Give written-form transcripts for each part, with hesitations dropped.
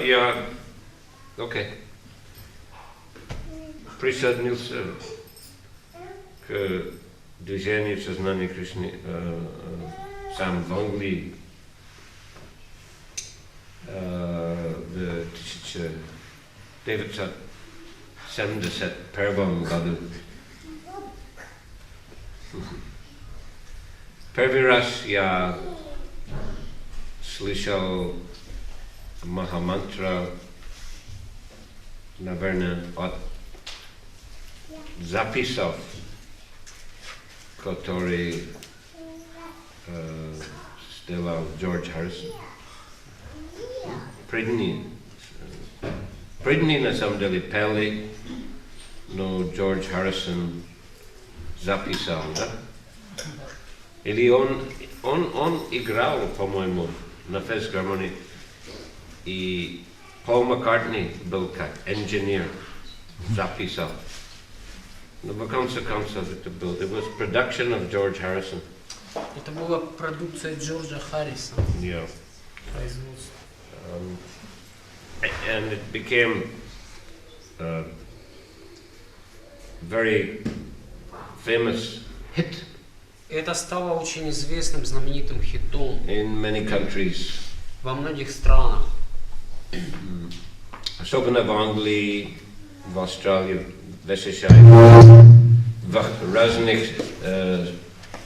я присоединился к движению сознания Кришны сам в Англии в 1971 году. Первый раз я слышал махамантра, наверное, от записов, которые сделал Джордж Харрисон. Преданные на самом деле пели, но Джордж Харрисон записал, да? Или он играл, по-моему, на физгармонии, и Пол Ма был как инженер, записал. Но в конце концов это был, it was production of George Harrison. Это была продукция Джорджа Харрисона. Yeah. Производство. And it became a very famous hit. Это стало очень известным, знаменитым хитом in many countries. во многих странах. Особенно в Англии, в Австралии, в США, в разных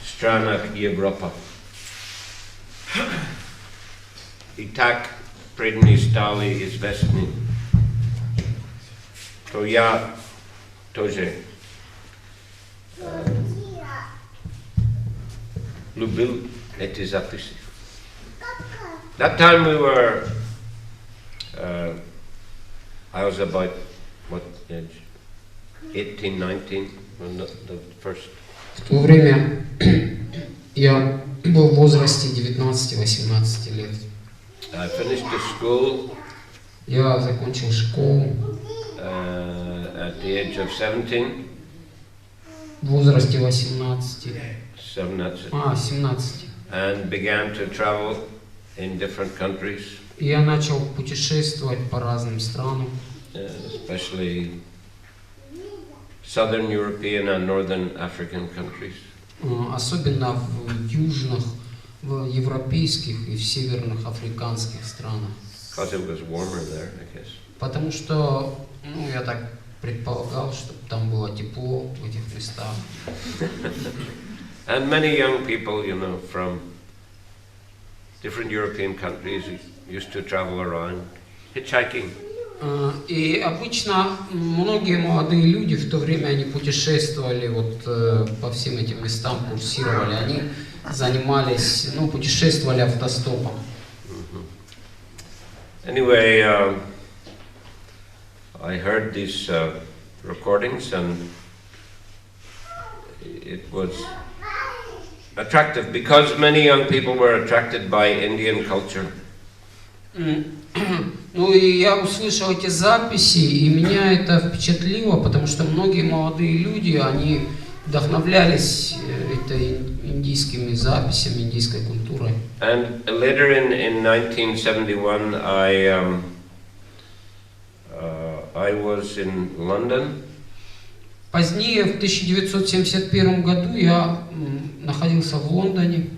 странах Европы. И так преданные стали известны. То я тоже любил эти записи. That time we were, I was about, what age? 18, 19, when the first. В то время я был в возрасте 19-18 лет. I finished the school. Я закончил школу. At the age of 17. В возрасте 18. 17. 17. And began to travel in different countries. И я начал путешествовать по разным странам. Especially Southern European and Northern African countries. Особенно в южных, в европейских и в северных африканских странах. Because it was warmer there, I guess. Потому что, я так предполагал, что там было тепло в этих местах. And many young people, from different European countries used to travel around hitchhiking. И обычно многие молодые люди в то время они путешествовали по всем этим местам, курсировали, они занимались, путешествовали автостопом. Anyway, I heard these recordings and it was attractive because many young people were attracted by Indian culture. И я услышал эти записи, и меня это впечатлило, потому что многие молодые люди, они вдохновлялись этой индийскими записями, индийской культурой. And later in 1971, I was in London. Позднее, в 1971 году, я находился в Лондоне.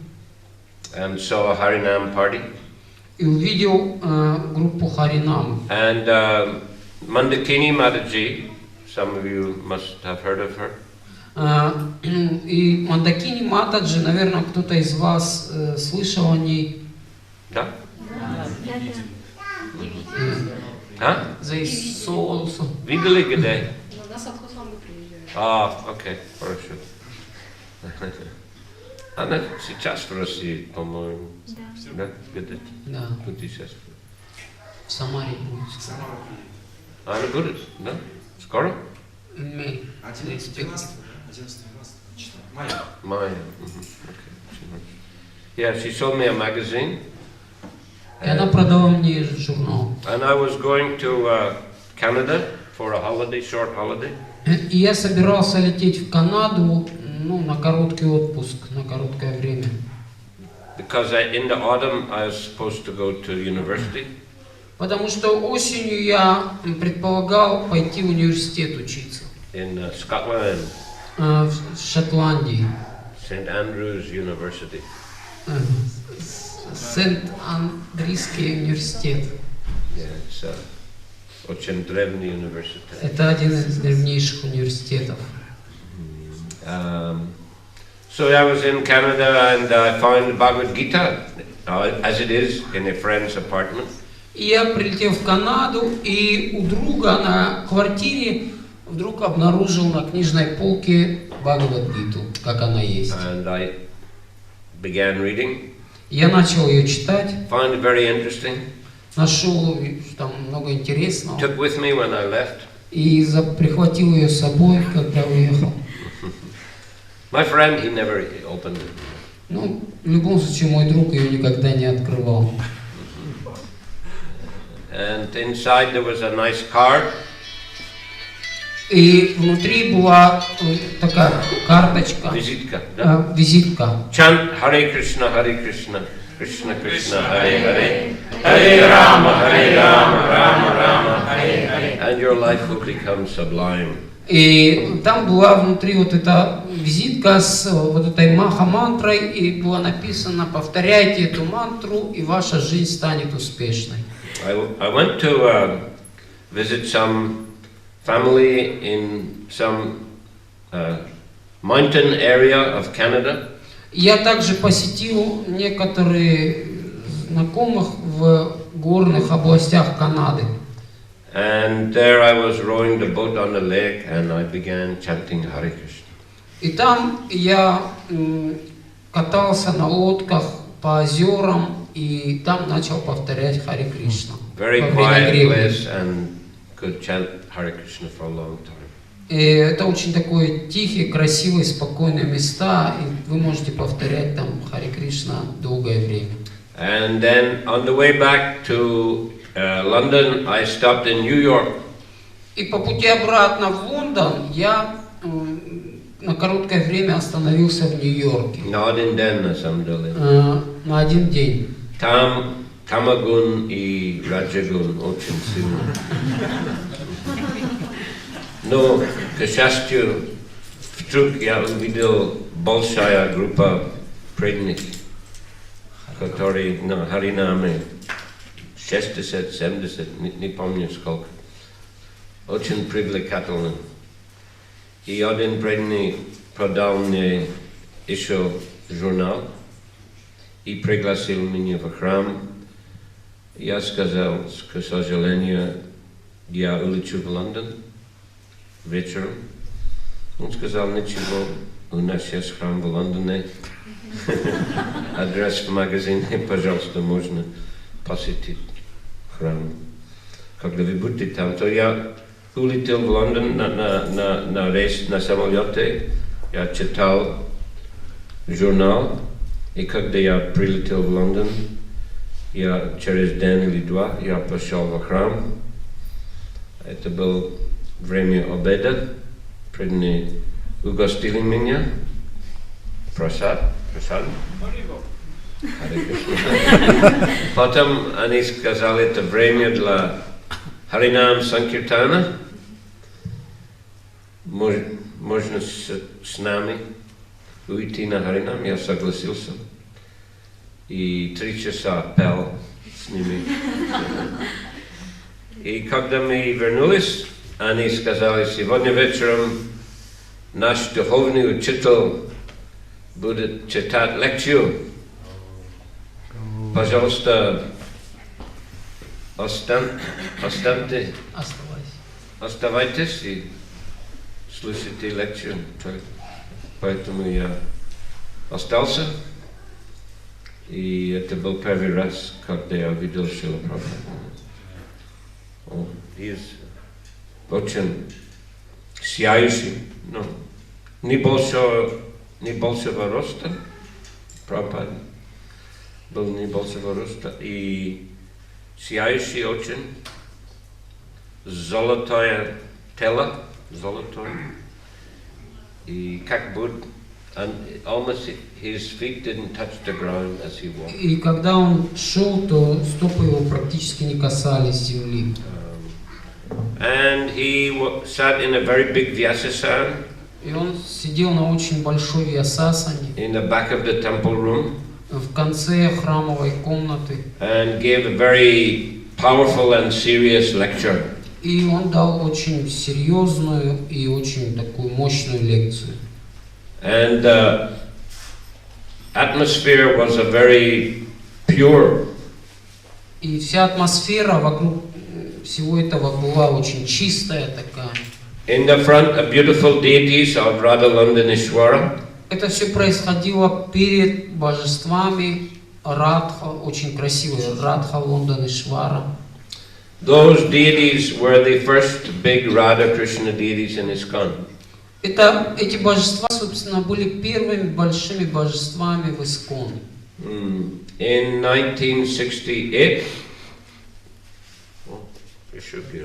And saw a Harinam party. И увидел группу Харинам. And Mandakini Mataji, some of you must have heard of her. И Мандакини Матаджи, наверное, кто-то из вас слышал о ней. Да? За Иисусом. Видели где? На Садхусангу приезжают. Окей, хорошо. Она сейчас в России, по-моему. Да. Где? Да. Путешествует. В Самаре будет. Она будет, да? Скоро? Май. 11-12 мая. Maya. Yeah, she sold me a magazine. И она продала мне журнал. And I was going to Canada for a holiday, short holiday. И я собирался лететь в Канаду, на короткий отпуск, на короткое время. Because in the autumn I was supposed to go to university. Потому что осенью я предполагал пойти в университет учиться. In Scotland, В Шотландии. St. Andrews University. Сент-Андрийский университет. Yeah, it's очень древний университет. Это один из древнейших университетов. So I was in Canada and I found Bhagavad Gita, as it is, in a friend's apartment. И я прилетел в Канаду, и у друга на квартире вдруг обнаружил на книжной полке Бхагавад-гиту, как она есть. And I began reading. Я начал ее читать, Found it very interesting. нашел там много интересного, Took with me when I left. и прихватил ее с собой, когда уехал. My friend, he never opened it. Ну, в любом случае, мой друг ее никогда не открывал. And inside there was a nice card. И внутри была такая карточка, Визитка, да? визитка. Chant Hare Krishna, Krishna Krishna, Hare Hare, Hare Rama, Rama Rama, Hare Hare, and your life will become sublime. И там была внутри вот эта визитка с вот этой маха-мантрой, и было написано: повторяйте эту мантру, и ваша жизнь станет успешной. I went to visit some family in some mountain area of Canada. Я также посетил некоторые знакомых в горных областях Канады. And there I was rowing the boat on the lake and I began chanting Hare Krishna. И там я катался на лодках по озерам, и там начал повторять Харе Кришна. Very quiet place and could chant Hare Krishna for a long time. И это очень такое тихие, красивые, спокойные места, и вы можете повторять там Харе Кришна долгое время. And then on the way back to London, I stopped in New York. И по пути обратно в Лондон я на короткое время остановился в Нью-Йорке. На один день, на самом деле. На один день. Там Тамагун и Раджагун очень сильно. Но, к счастью, вдруг я увидел большая группа преданных, которые на Харинаме 60-70, не помню сколько. Очень привлекательно. И один преданный продал мне еще журнал и пригласил меня в храм. Я сказал, к сожалению, я улечу в Лондон вечером. Он сказал: ничего, у нас есть храм в Лондоне. Адрес в магазине, пожалуйста, можно посетить храм. Когда вы будете там, то я улетел в Лондон на рейс на самолете. Я читал журнал, и когда я прилетел в Лондон, я через день или два я пошел в храм. Это было время обеда. Преданные угостили меня. Просад. Потом они сказали: это время для Харинам Санкиртана. Можно с нами уйти на Харинам. Я согласился. И 3 часа пел с ними. И когда мы вернулись, они сказали: сегодня вечером наш духовный учитель будет читать лекцию. Пожалуйста, оставайтесь и слушайте лекцию. Поэтому я остался. И это был первый раз, когда я видел Шрилу Прабхупаду. Он очень сияющий, но небольшого роста. Прабхупада был небольшого роста и сияющий очень, золотое тело, золотое, и как and almost his feet didn't touch the ground as he walked. И когда он шел, то стопы его практически не касались земли. And he sat in a very big vyasasana. И он сидел на очень большой вьясасане. In the back of the temple room. В конце храмовой комнаты. And gave a very powerful and serious lecture. И он дал очень серьезную и очень такую мощную лекцию. And the atmosphere was a very pure. И вся атмосфера вокруг всего этого была очень чистая такая. In the front, a beautiful deities of Radha Londoneshwara. Это все происходило перед божествами Радха, очень красивые, Радха Лондонешвара. Those deities were the first big Radha Krishna deities in ISKCON. Эти божества, собственно, были первыми большими божествами в ИСККОН. In 1968, it should be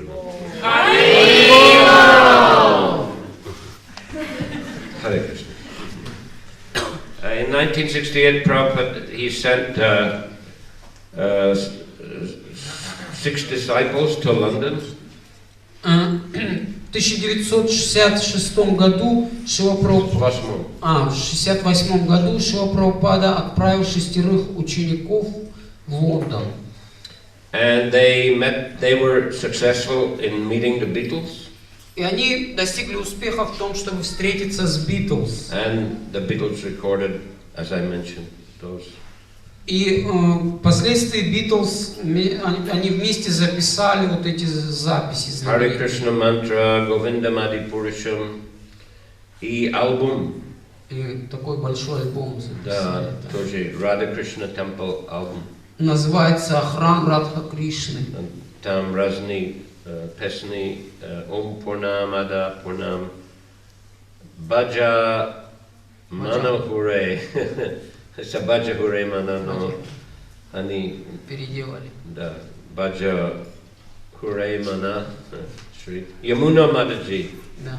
Hare Krishna. In 1968, Prabhupada, he sent 6 disciples to London. В 1966 году Шрила Прабхупада, в 1968 году Шрила Прабхупада отправил 6 учеников в Лондон. And they were successful in meeting the Beatles. И они достигли успеха в том, чтобы встретиться с Beatles. And the Beatles recorded, as I mentioned, those. И впоследствии Beatles, они вместе записали вот эти записи. Харе Кришна мантра, Говиндам Ади Пурушам и альбом. И такой большой альбом записали. Да, тоже Радha Krishna Temple альбом. Называется «Храм Радха Кришны». Там разные песни, Ом Пурнам Ада Пурнам, Баджа Мана Хуре. Сабаджа Хуре Мана, но они переделали. Да, Баджа Хуре Мана, Шри Ямуна Мададжи. Да.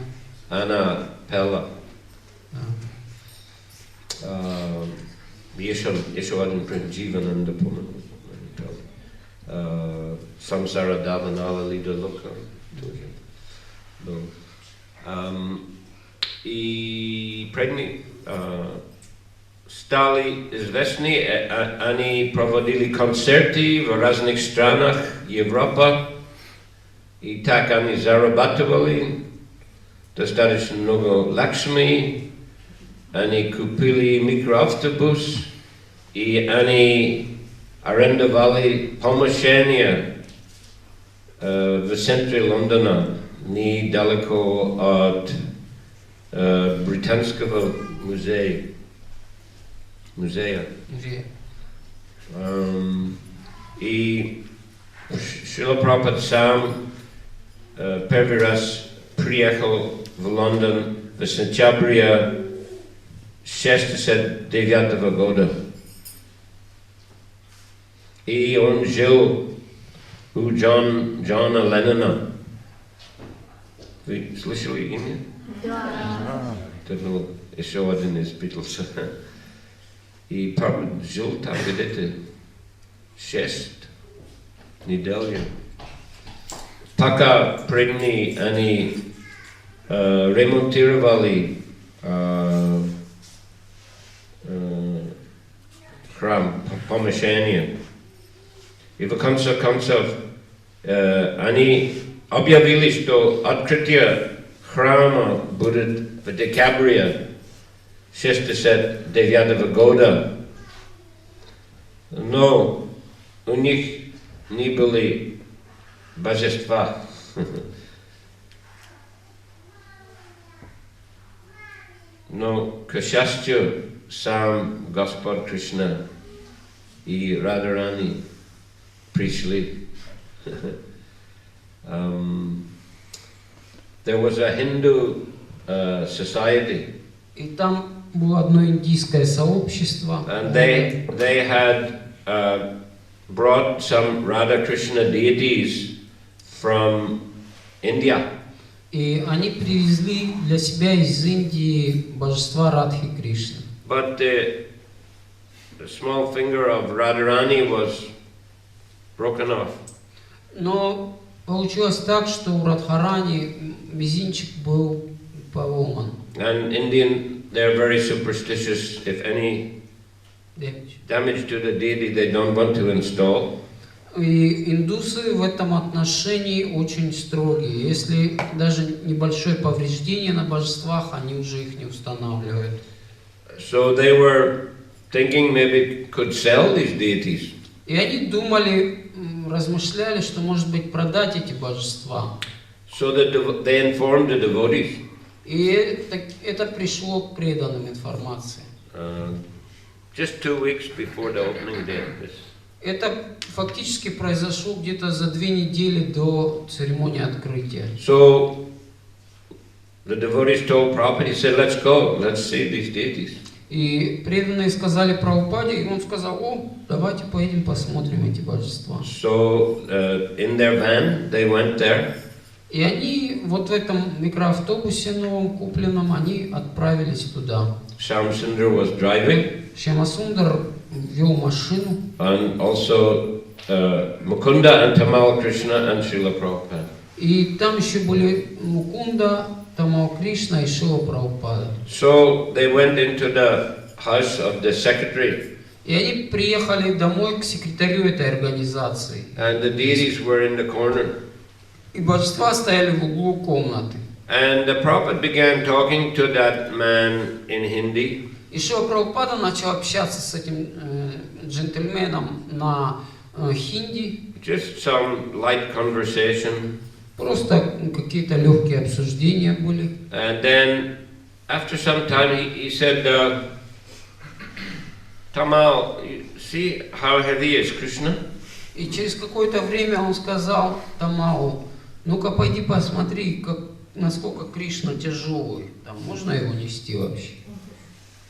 Она пела. Еще один пред Дживананда, по-моему, Самсара Даванала Лида Лока тоже. И предни стали известны, они проводили концерты в разных странах Европы, и так они зарабатывали достаточно много лакшми. Они купили микроавтобус, и они арендовали помещение в центре Лондона, недалеко от британского музея. И Шрила Прабхупада сам первый раз приехал в Лондон в сентябре 1969 года. И он жил у Джона Леннона. Вы слышали имя? Да. Это был еще один из Битлз. И Прабхупада жил там где-то 6 недель. Пока преданные они ремонтировали храм, помещение. И в конце концов они объявили, что открытие храма будет в декабре 1969 года. Но у них не были божества. Но, к счастью, сам Господь Кришна и Радharani пришли. There was a Hindu society. И там было одно индийское сообщество. And they had brought some Radha Krishna deities from India. И они привезли для себя из Индии божества Радхи Кришны. But the small finger of Radharani was broken off. Но получилось так, что у Радхарани мизинчик был поломан. And Indian, they're very superstitious. If any damage to the deity they don't want to install. И индусы в этом отношении очень строгие. Если даже небольшое повреждение на божествах, они уже их не устанавливают. So they were thinking maybe could sell these deities. И они думали, размышляли, что может быть продать эти божества. So that they informed the devotees. И это пришло к преданным информации. Just 2 weeks before the opening day. Это фактически произошло где-то за 2 недели до церемонии открытия. So the devotees told Prabhupada, he said, let's go, let's see these deities. И преданные сказали Прабхупаде, и он сказал, о, давайте поедем посмотрим эти божества. So in their van, they went there. И они вот в этом микроавтобусе новом купленном, они отправились туда. Shamsundar was driving. Шьямасундар вел машину. And also Mukunda and Tamal Krishna and Srila Prabhupada. И там еще были Мукунда, Тамал Кришна и Шрила Прабхупада. So they went into the house of the secretary. И они приехали домой к секретарю этой организации. And the deities were in the corner. И божества стояли в углу комнаты. And the Prabhupada began talking to that man in Hindi. И Шрила Прабхупада начал общаться с этим джентльменом на хинди. Just some light conversation. Просто какие-то легкие обсуждения были. And then, after some time, he said, Tamal, see how heavy is Krishna? И через какое-то время он сказал Тамалу, ну-ка пойди посмотри, насколько Кришна тяжелый. Там можно его нести вообще?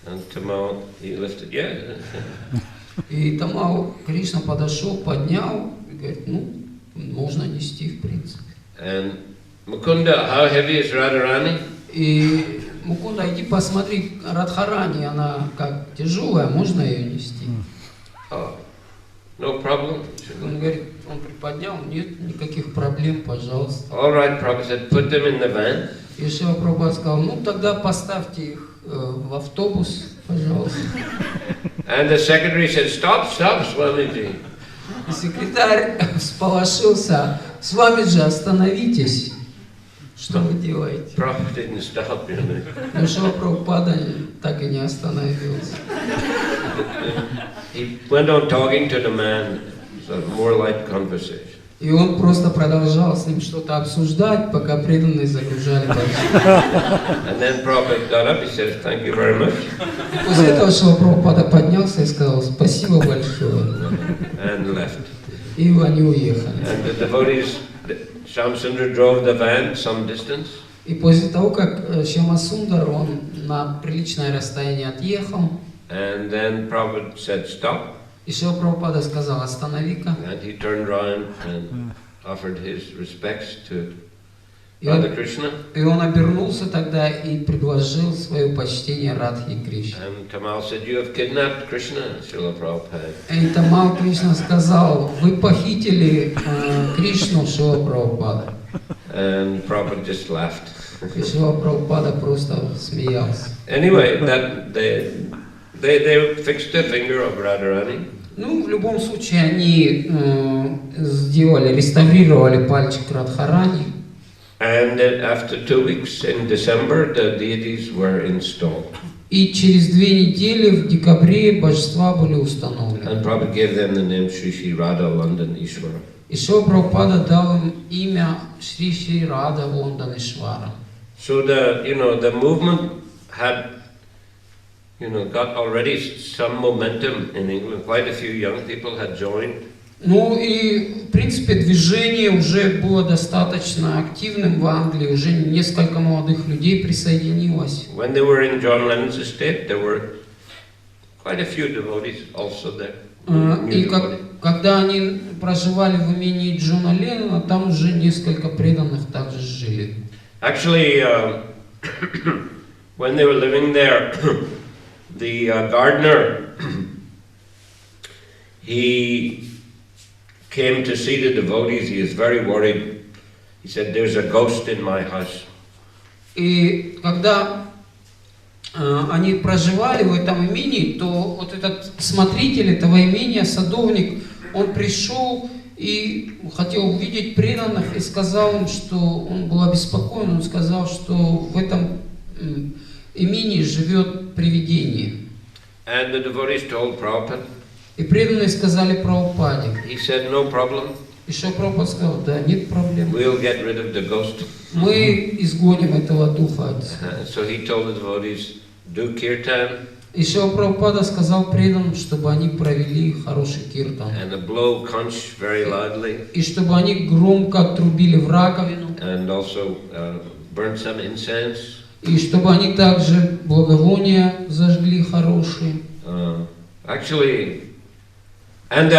And Tamal, he lifted, yeah. И Тамал, Кришна подошел, поднял, и говорит, ну, можно нести в принципе. And Mukunda, how heavy is Radharani? И Мукунда, иди посмотри, Радхарани, она как тяжелая, можно ее нести? Oh, no problem. Он говорит, он приподнял, нет никаких проблем, пожалуйста. All right, Prabhupada said, put them in the van. И Шрила Прабхупада сказал, ну тогда поставьте их в автобус, пожалуйста. And the secretary said, stop, Swamiji. И секретарь всполошился, с вами же остановитесь, что вы делаете? Prabhupada didn't stop, you know. Но Шрила Прабхупада так и не остановился. He went on talking to the man, so more light conversation. И он просто продолжал с ним что-то обсуждать, пока преданные загружали божество. And then Prabhupada got up, he said, thank you very much. После этого Шрила Прабхупада поднялся и сказал, спасибо большое. And left. И они уехали. And the devotees, Shamsundar drove the van some distance. И после того, как Шьямасундар, он на приличное расстояние отъехал, And then Prabhupada said, stop. и Шрила Прабхупада сказал, останови-ка. And he turned around and offered his respects to Radha Krishna. И он обернулся тогда и предложил свое почтение Радхи Кришне. And Tamal said, you have kidnapped Krishna, Srila Prabhupada. И Тамал Кришна сказал, вы похитили Кришну, Шрила Прабхупада. And Prabhupada just laughed. И Шрила Прабхупада просто смеялся. Anyway, that they fixed the finger of Radharani. Ну, в любом случае, они реставрировали пальчик Радхарани. And then after 2 weeks in December, the deities were installed. И через 2 недели в декабре божества были установлены. And Prabhupada gave them the name Shri Shri Radha London Ishvara. И Шрила Прабхупада дал им имя Шри Шри Рада Лондон Ишвара. So the movement had, got already some momentum in England. Quite a few young people had joined. Ну и, в принципе, движение уже было достаточно активным в Англии, уже несколько молодых людей присоединилось. When they were in John Lennon's estate, there were quite a few devotees also there. И когда они проживали в имении Джона Леннона, там уже несколько преданных также жили. Actually, when they were living there, the gardener, he came to see the devotees. He was very worried. He said, "There's a ghost in my house." И когда они проживали в этом имении, то вот этот смотритель этого имения, садовник, он пришел и хотел увидеть преданных и сказал им, что он был обеспокоен, он сказал, что в этом имении живет привидение. And the devotees told Prabhupada. И преданные сказали Прабхупаде. He said, "No problem. И Шрила Прабхупада сказал, да, нет проблем. We'll get rid of the ghost." Мы изгоним этого духа. So he told the devotees, "Do kirtan И Шрила Прабхупада сказал преданным, чтобы они провели хороший киртан. and blow conch very loudly, И чтобы они громко трубили в раковину. and also burn some incense." И чтобы они также благовония зажгли хорошие. Actually, and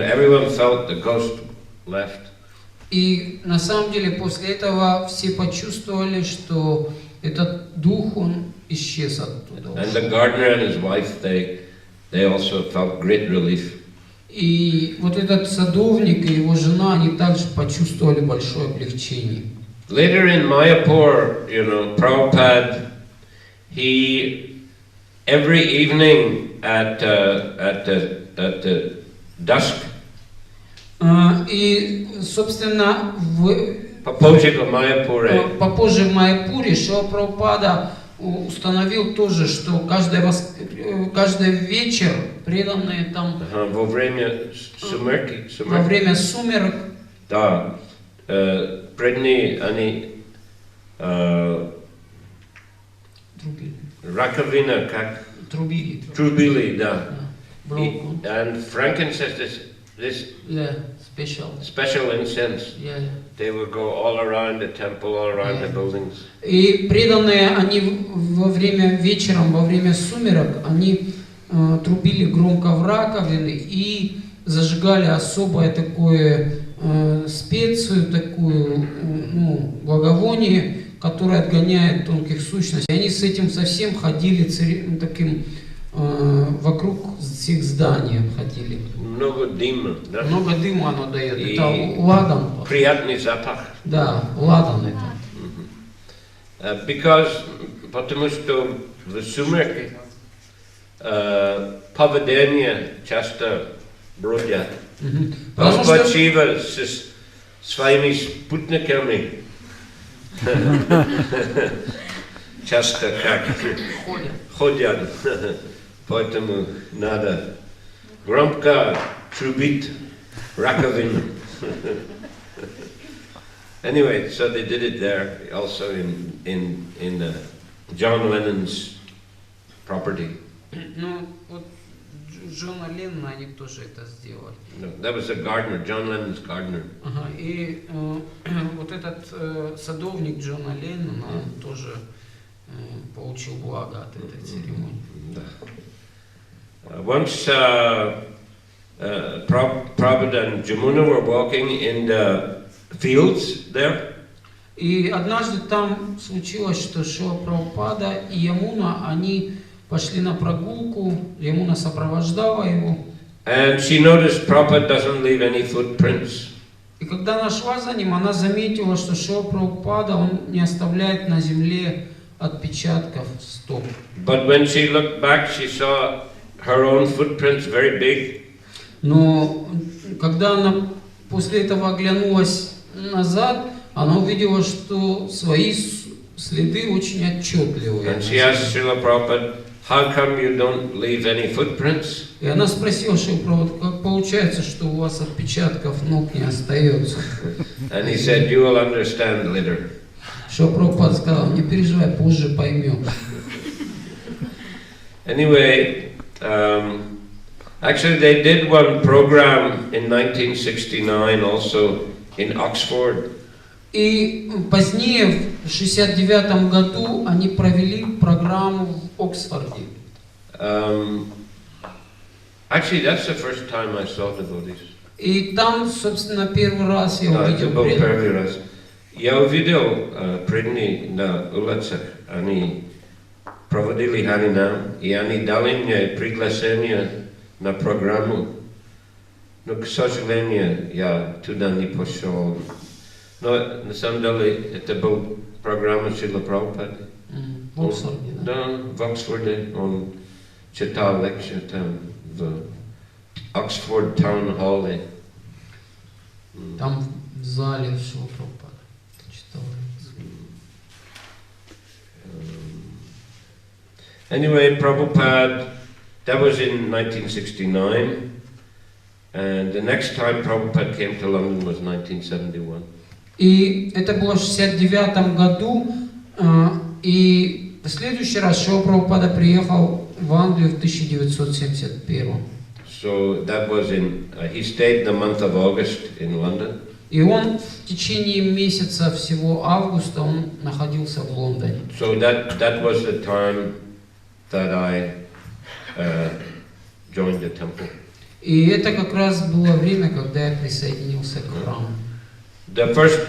everyone felt the ghost left. И на самом деле после этого все почувствовали, что этот дух, он исчез оттуда. And the gardener and his wife, they also felt great relief. И вот этот садовник и его жена, они также почувствовали большое облегчение. Later in Mayapur, Prabhupada, he every evening at dusk. И, собственно, попозже в Майяпуре Шрила Прабхупада установил тоже, что каждый вечер преданные там во время сумерек, да, преданные они раковина как трубили, да. And frankincense, this special incense, they would go all around the temple, all around the buildings. И преданные, они вечером, во время сумерек, они трубили громко в раковины и зажигали особое такое специю, такую, благовоние, которое отгоняет тонких сущностей. Они с этим совсем ходили таким вокруг всех зданий ходили. Много дыма, да? Много дыма оно дает. Это ладан. Приятный запах. Да, ладан это. Потому что в сумерке поведение часто бродят. Почива с своими спутниками часто как ходят. Поэтому надо громко трубить раковину. Anyway, so they did it there, also in John Lennon's property. Ну, вот Джона Леннона они тоже это сделали. No, that was a gardener, John Lennon's gardener. Ага, и вот этот садовник Джона Леннона, он тоже получил благо от этой церемонии. Да. Once Prabhupada and Jamuna were walking in the fields there. И однажды там случилось, что Шрила Прабхупада и Ямуна, они пошли на прогулку, Ямуна сопровождала его. And she noticed Prabhupada doesn't leave any footprints. И когда она шла за ним, она заметила, что Шрила Прабхупада, он не оставляет на земле отпечатков стоп. But when she looked back, she saw her own footprints very big. Но когда она после этого оглянулась назад, она увидела, что свои следы очень отчетливые. And she asked Srila Prabhupada, "How come you don't leave any footprints?" И она спросила Шрила Прабхупаду, как получается, что у вас отпечатков ног не остается? And he said, "You will understand later." Шрила Прабхупада сказал, не переживай, позже поймем. Anyway, actually they did one program in 1969 also in Oxford. И позднее, в 1969 году, они провели программу в Оксфорде. Actually, that's the first time I saw devotees. И там, собственно, первый раз я увидел преданных. Я увидел преданные на улицах, они проводили Харинам, и они дали мне приглашение на программу. Но, к сожалению, я туда не пошел. Но на самом деле это была программа Шрилы Прабхупады. В Оксфорде, да? Да, в Оксфорде. Он читал лекцию там в Оксфорд Таун-холле. Там в зале Шрилы Прабхупады читал. Anyway, Prabhupada, that was in 1969. And the next time Prabhupada came to London was 1971. И это было в 69 году, и в следующий раз Шрила Прабхупада приехал в Англию в 1971. So that was he stayed the month of August in London. И он в течение месяца всего августа он находился в Лондоне. So that was the time that I joined the temple. И это как раз было время, когда я присоединился к храму. The first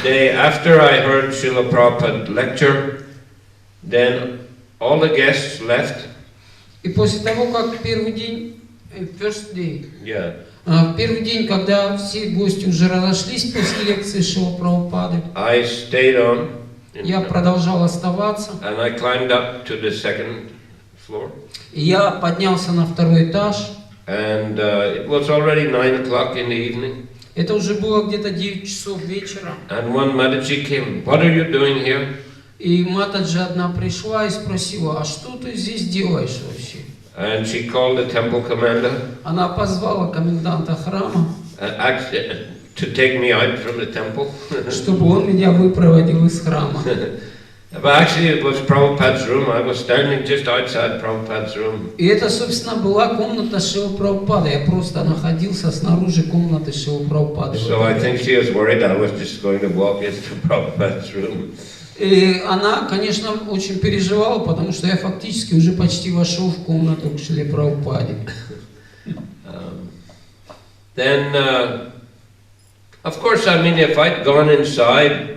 day after I heard Srila Prabhupada lecture, then all the guests left. И после того, как первый день, first day, Yeah. первый день, когда все гости уже разошлись после лекции Шрилы Прабхупады, I stayed on. я продолжал оставаться. And I climbed up to the second floor. И я поднялся на второй этаж. And it was already 9 o'clock in the evening. Это уже было где-то 9 часов вечера. And one Mataji came. What are you doing here? И Матаджи одна пришла и спросила, а что ты здесь делаешь вообще? And she called the temple commander. Она позвала коменданта храма, To take me out from the temple. чтобы он меня выпроводил из храма. But actually it was Prabhupada's room. I was standing just outside Prabhupada's room. И это, собственно, была комната Шрилы Прабхупады. Я просто находился снаружи комнаты Шрилы Прабхупады. So I think she was worried I was just going to walk into Prabhupada's room. И она, конечно, очень переживала, потому что я фактически уже почти вошел в комнату к Шриле Прабхупаде. Then, of course, I mean, if I'd gone inside,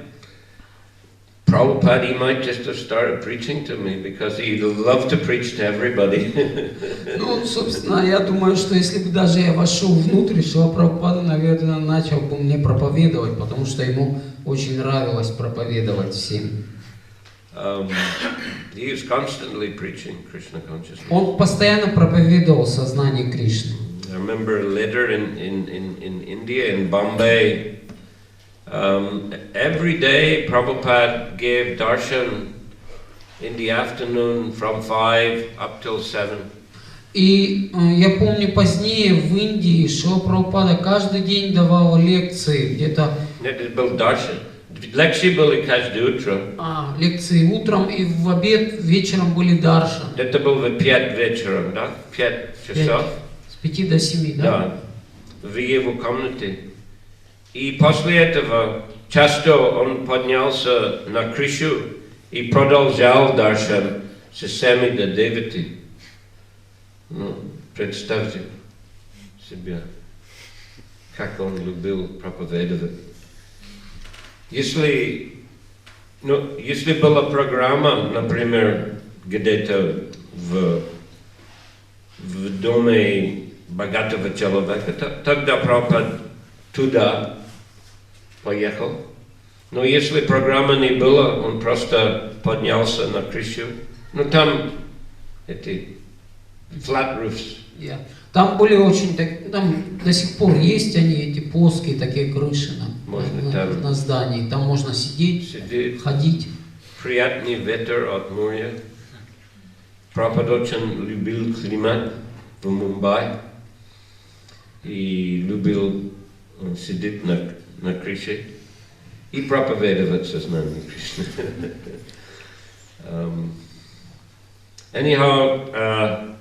Prabhupada, he might just have started preaching to me because he loved to preach to everybody. Ну, собственно, я думаю, что если бы даже я вошел внутрь, Шрила Прабхупада, наверное, начал бы мне проповедовать, потому что ему очень нравилось проповедовать всем. He was constantly preaching Krishna consciousness. Он постоянно проповедовал сознание Кришны. I remember later in India, in Bombay, every day Prabhupada gave darshan in the afternoon from 5 up till 7. И я помню, позднее в Индии Шрила Прабхупада каждый день давал лекции, где-то... Это был darshan. Лекции были каждое утро. Лекции утром и в обед, вечером были даршан. Это было в 5 вечером, да? 5 часов. С 5 до 7, да? Да. В его комнате. И после этого часто он поднялся на крышу и продолжал даршан с 7 до 9. Ну, представьте себе, как он любил проповедовать. Если была программа, например, где-то в доме богатого человека, тогда Прабхупада туда поехал. Но если программы не было, он просто поднялся на крышу. Ну там эти flat roofs. Там были очень, там до сих пор есть они, эти плоские такие крыши на здании. Там можно сидеть, ходить. Приятный ветер от моря. Прабхупада очень любил климат в Мумбаи и любил сидеть на крыше и проповедовать сознание Кришны. Anyhow,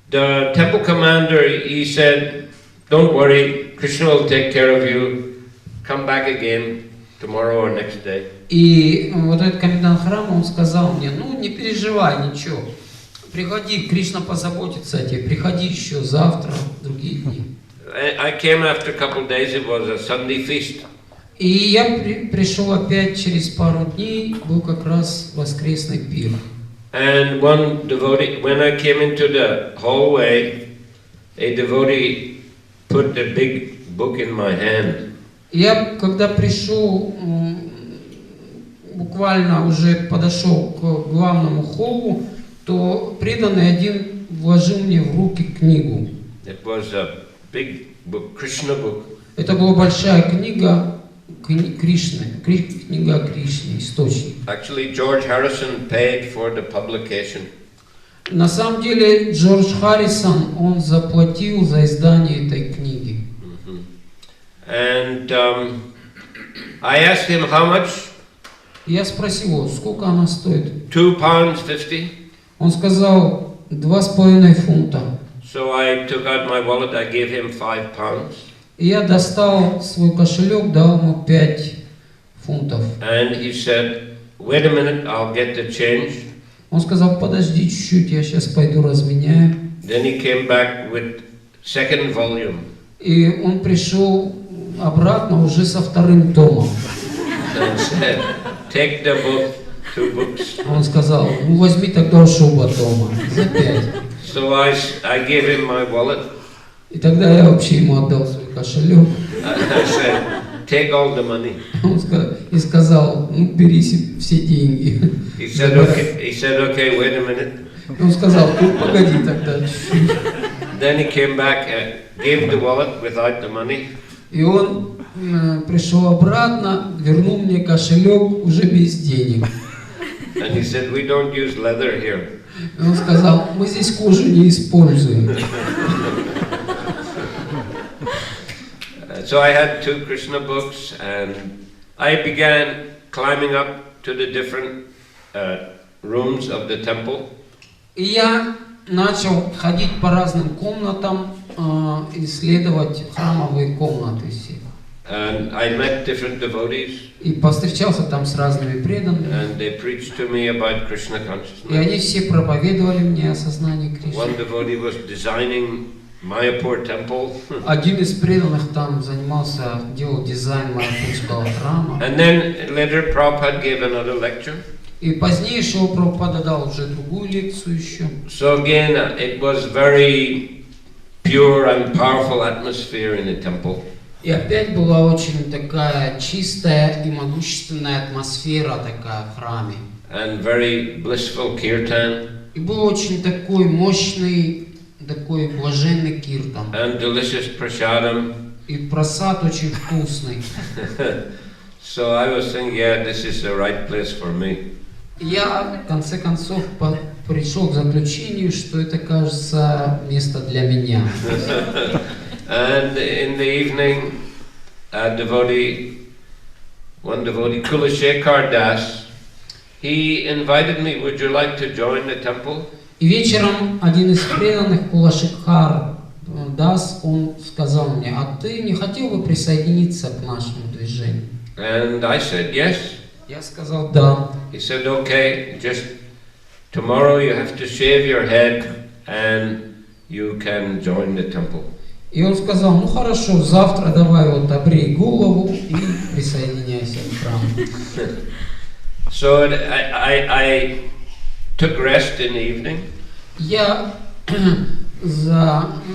the temple commander, he said, don't worry, Krishna will take care of you. Come back again tomorrow or next day. И вот этот комендант храма, он сказал мне, ну не переживай, ничего. Приходи, Кришна позаботится о тебе, приходи еще завтра, другие дни. I came after a couple of days, it was a Sunday feast. И я пришел опять через пару дней, был как раз воскресный пир. And one devotee, when I came into the hallway, a devotee put a big book in my hand. Я, когда пришел, буквально уже подошел к главному холлу, то преданный один вложил мне в руки книгу. It was a big book, Krishna book. Это была большая книга Кришны, книга Кришны, источник. Actually, George Harrison paid for the publication. На самом деле Джордж Харрисон, он заплатил за издание этой книги. And I asked him how much. Я спросил его, сколько она стоит. £2.50. Он сказал 2,5 фунта. So I took out my wallet. I gave him £5. И я достал свой кошелек, дал ему 5 фунтов. And he said, "Wait a minute, I'll get the change." Он сказал, подожди чуть-чуть, я сейчас пойду разменяю. Then he came back with second volume. И он пришел обратно уже со вторым томом. And said, "Take the book, 2 books." Он сказал, ну возьми тогда уж оба тома, за 5. So I gave him my wallet. И тогда я вообще ему отдал свой кошелек. I said, "Take all the money." И сказал, ну бери все деньги. He said, "Okay, wait a minute." Он сказал, ну погоди тогда чуть-чуть. Then he came back and gave the wallet without the money. И он пришел обратно, вернул мне кошелек уже без денег. And he said, "We don't use leather here." И он сказал, мы здесь кожу не используем. So I had 2 Krishna books, and I began climbing up to the different rooms of the temple. И я начал ходить по разным комнатам, исследовать храмовые комнаты все. And I met different devotees. И повстречался там с разными преданными. And they preached to me about Krishna consciousness. И они все проповедовали мне о сознании Кришны. One devotee was designing Mayapur temple. Один из преданных там занимался, делал дизайн Майяпурского храма. And then later Prabhupada gave another lecture. И позднее Шрила Прабхупада дал уже другую лекцию еще. So again, it was very pure and powerful atmosphere in the temple. И опять была очень такая чистая и могущественная атмосфера такая в храме. And very blissful kirtan. И был очень такой мощный, такой блаженный киртан. And delicious prasadam. И просад очень вкусный. So I was thinking, yeah, this is the right place for me. Я в конце концов пришел к заключению, что это, кажется, место для меня. And in the evening, one devotee, Kulashekar Das, he invited me, "Would you like to join the temple?" И вечером один из преданных, Кулашекхар Дас, он сказал мне, а ты не хотел бы присоединиться к нашему движению? And I said, yes. Я сказал, да. He said, okay, just tomorrow you have to shave your head and you can join the temple. И он сказал, ну хорошо, завтра давай вот обрей голову и присоединяйся к храму. So I took rest in the evening. Я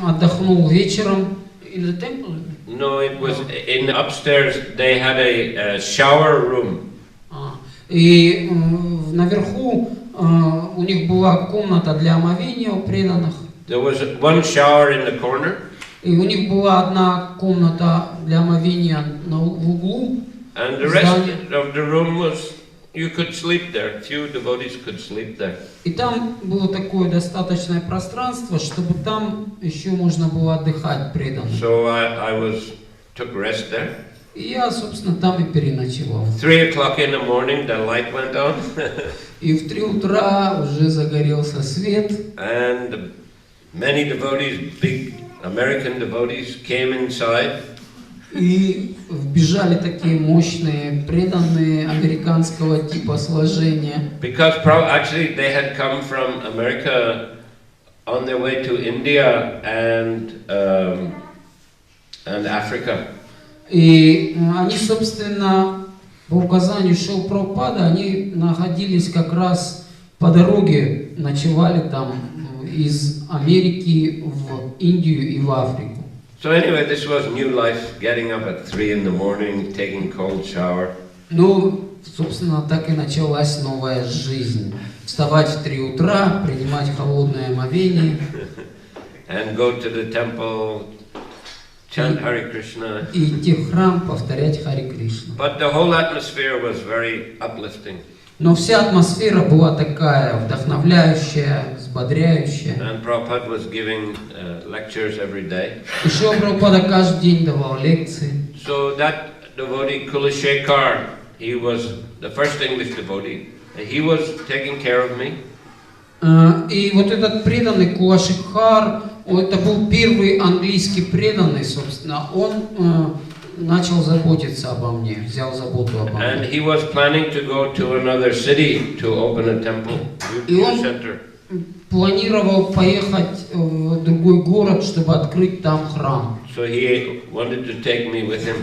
отдохнул вечером. In the temple? No, it was in upstairs. They had a shower room. И наверху у них была комната для омовения у преданных. There was one shower in the corner. И у них была одна комната для омовения в углу. And the rest of the room was, you could sleep there. Few devotees could sleep there. И там было такое достаточное пространство, чтобы там еще можно было отдыхать преданным. So I took rest there. И я, собственно, там и переночевал. 3 o'clock in the morning, the light went on. И в 3 утра уже загорелся свет. And many devotees, big American devotees, came inside. И вбежали такие мощные преданные американского типа сложения. Because actually they had come from America on their way to India and Africa. И они, собственно, по указанию Шрилы Прабхупады, они находились как раз по дороге, ночевали там из Америки в Индию и в Африку. So anyway, this was new life, getting up at 3 in the morning, taking cold shower. Ну, собственно, так и началась новая жизнь. Вставать в 3 утра, принимать холодное омовение. And go to the temple, chant Hare Krishna. И идти в храм, повторять Харе Кришна. But the whole atmosphere was very uplifting. Но вся атмосфера была такая вдохновляющая, взбодряющая. And Prabhupada was giving lectures every day. И Шрила Прабхупада каждый день давал лекции. So that devotee, Kulashekar, he was the first English devotee. He was taking care of me. И вот этот преданный Кулашикхар, это был первый английский преданный, собственно, он начал заботиться обо мне, взял заботу обо мне. And he was planning to go to another city to open a temple, И он center. планировал поехать в другой город, чтобы открыть там храм. So he wanted to take me with him.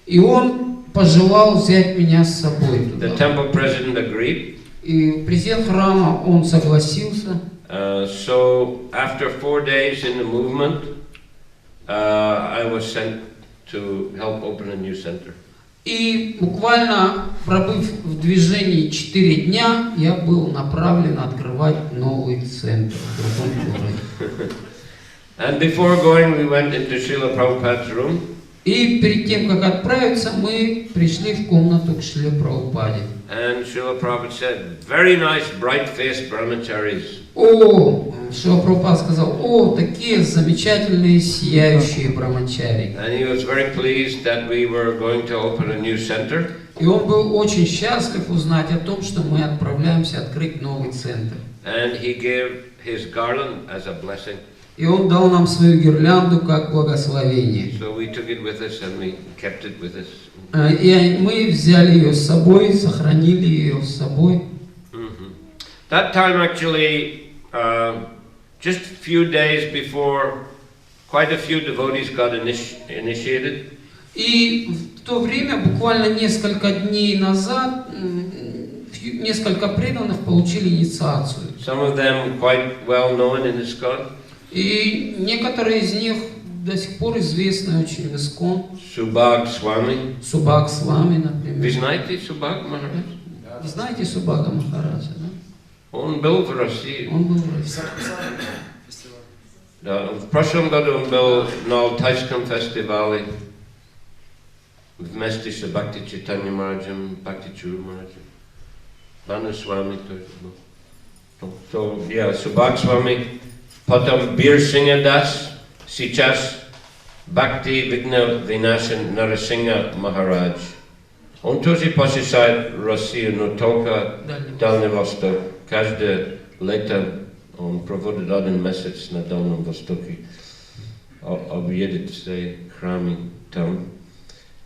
И он пожелал взять меня с собой The туда. temple president agreed. И президент храма, он согласился. So after 4 days in the movement, I was sent to help open a new center. И буквально пробыв в движении 4 дня, я был направлен открывать новый центр в другом городе. And before going, we went into Srila Prabhupada's room. И перед тем, как отправиться, мы пришли в комнату к Шриле Прабхупаде. And Srila Prabhupada said, very nice, bright-faced brahmacharis. О, Шрила Прабхупада сказал, о, такие замечательные, сияющие брамачари. And he was very pleased that we were going to open a new center. И он был очень счастлив узнать о том, что мы отправляемся открыть новый центр. And he gave his garland as a blessing. И он дал нам свою гирлянду как благословение. So we took it with us and we kept it with us. И мы взяли ее с собой, сохранили ее с собой. That time actually, just a few days before, quite a few devotees got initiated. И в то время, буквально несколько дней назад, несколько преданных получили инициацию. Some of them quite well known in ISKCON. И некоторые из них до сих пор известны очень в ИСККОН. Subhag Swami. Субхаг Свами, Вы например. знаете Subhag Maharaj? Вы знаете Субхага Махараджа, да? Он был в России. Он был в России. Да, в прошлом году он был на Алтайском фестивале вместе с Бхакти Чайтанья Махараджем, Бхакти Чуру Махараджем. Бану Свами тоже был. So, yeah, Subhag Swami. Потом Бир Синга Дас, сейчас Бхакти Vigna Vinashan Нарасинга Махарадж. Он тоже посещает Россию, но только Дальний Восток. Каждое лето он проводит 1 месяц на Дальнем Востоке. Объедет все храмы там.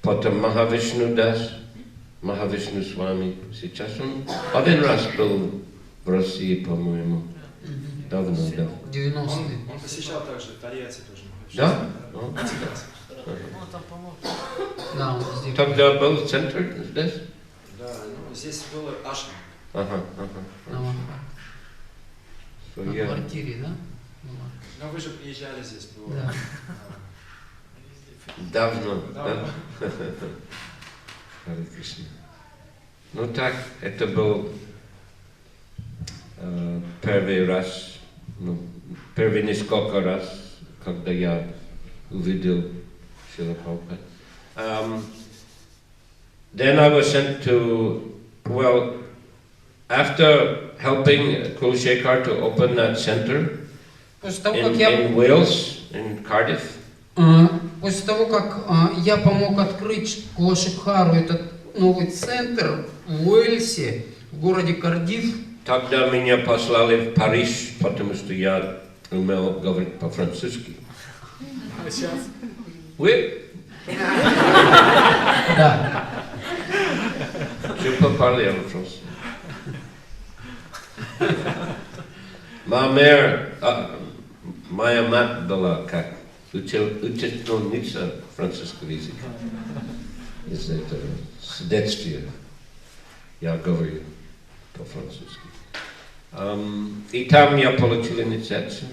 Потом Махавишну Дас, Махавишну Свами. Сейчас он 1 раз был в России, по-моему. Давно, да. 90-е. Он посещал также Тольятти тоже. Да? Он там поможет. Да, он здесь. Тогда был центр здесь? Да, ну здесь было ашрам. Ага. На So, yeah. квартире, да? Но вы же приезжали здесь, было. Да. Давно, да? Давно. Харе Кришна. Ну так, это был первый раз, первый несколько раз, когда я увидел Шрилу Прабхупаду. Then I was sent to, well, after helping Kulashekar to open that center После того, как in Wales, in Cardiff, после того, как я помог открыть Кулашикхару этот новый центр в Уэльсе, в городе Кардифф, тогда меня послали в Париж, потому что я умел говорить по-французски. А сейчас? Oui, да, je peux parler en français. Ma mère, моя мать была как учительница французского языка. Из этого, с детства я говорю по-французски. И там я получил инициацию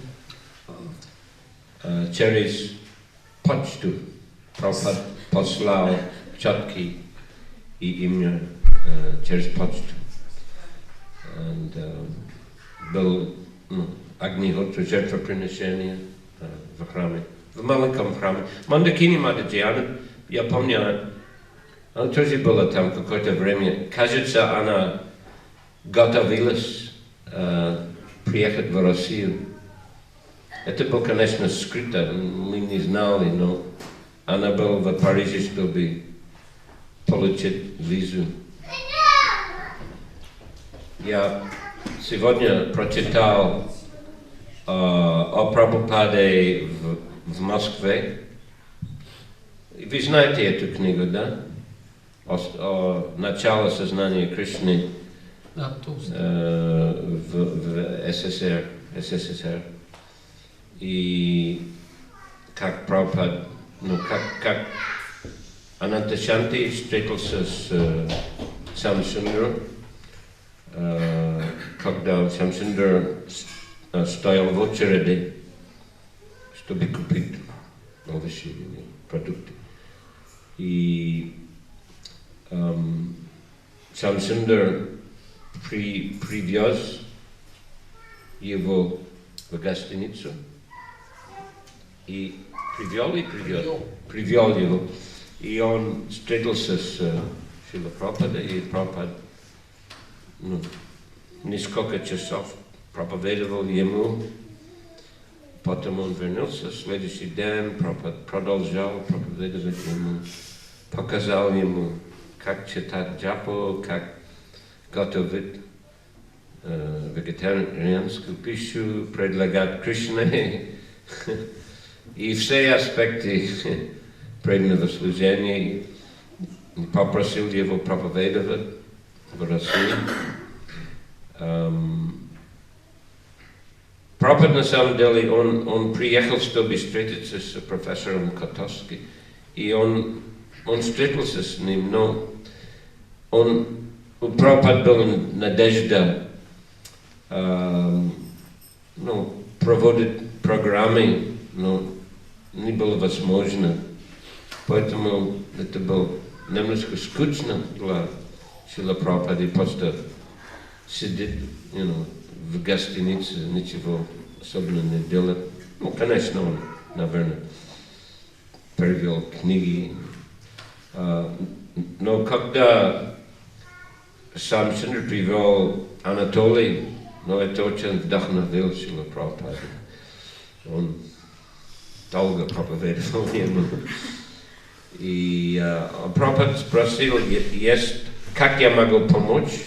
через почту. Прабхупада послал четки и имя через почту. Был огнехотра, жертвоприношение в храме, в маленьком храме. Мандакини Мададжи, я помню, она тоже была там какое-то время. Кажется, она готовилась приехать в Россию. Это было, конечно, скрыто, мы не знали, но она была в Париже, чтобы получить визу. Я сегодня прочитал о Прабхупаде в Москве. Вы знаете эту книгу, да? О начале сознания Кришны в СССР. И как Прабхупада, как Ананташанти встретился с Самсундаром, когда Самсундар стоял в очереди, чтобы купить овощи, продукты. И Самсундар привез его в гостиницу и привел его. И он встретился с Шрилой Прабхупадой, и Прабхупада несколько часов проповедовал ему. Потом он вернулся, следующий день Прабхупада продолжал проповедовать ему, показал ему, как читать джапу, как готовить вегетарианскую пищу, предлагать Кришне и все аспекты преданного служения. Попросил его проповедовать в России. Прабхупада, на самом деле, он приехал, чтобы встретиться с профессором Котовским, и он встретился с ним, но у Прабхупады была надежда проводить программы, но не было возможно. Поэтому это было немножко скучно для Шрилы Прабхупады, просто сидеть в гостинице, ничего особенно не делать. Конечно, он, наверное, перевел книги. Но когда Самсундар привел Анатолий, это очень вдохновил Шрилу Прабхупаду. Он долго проповедовал ему. И Прабхупада спросил, как я могу помочь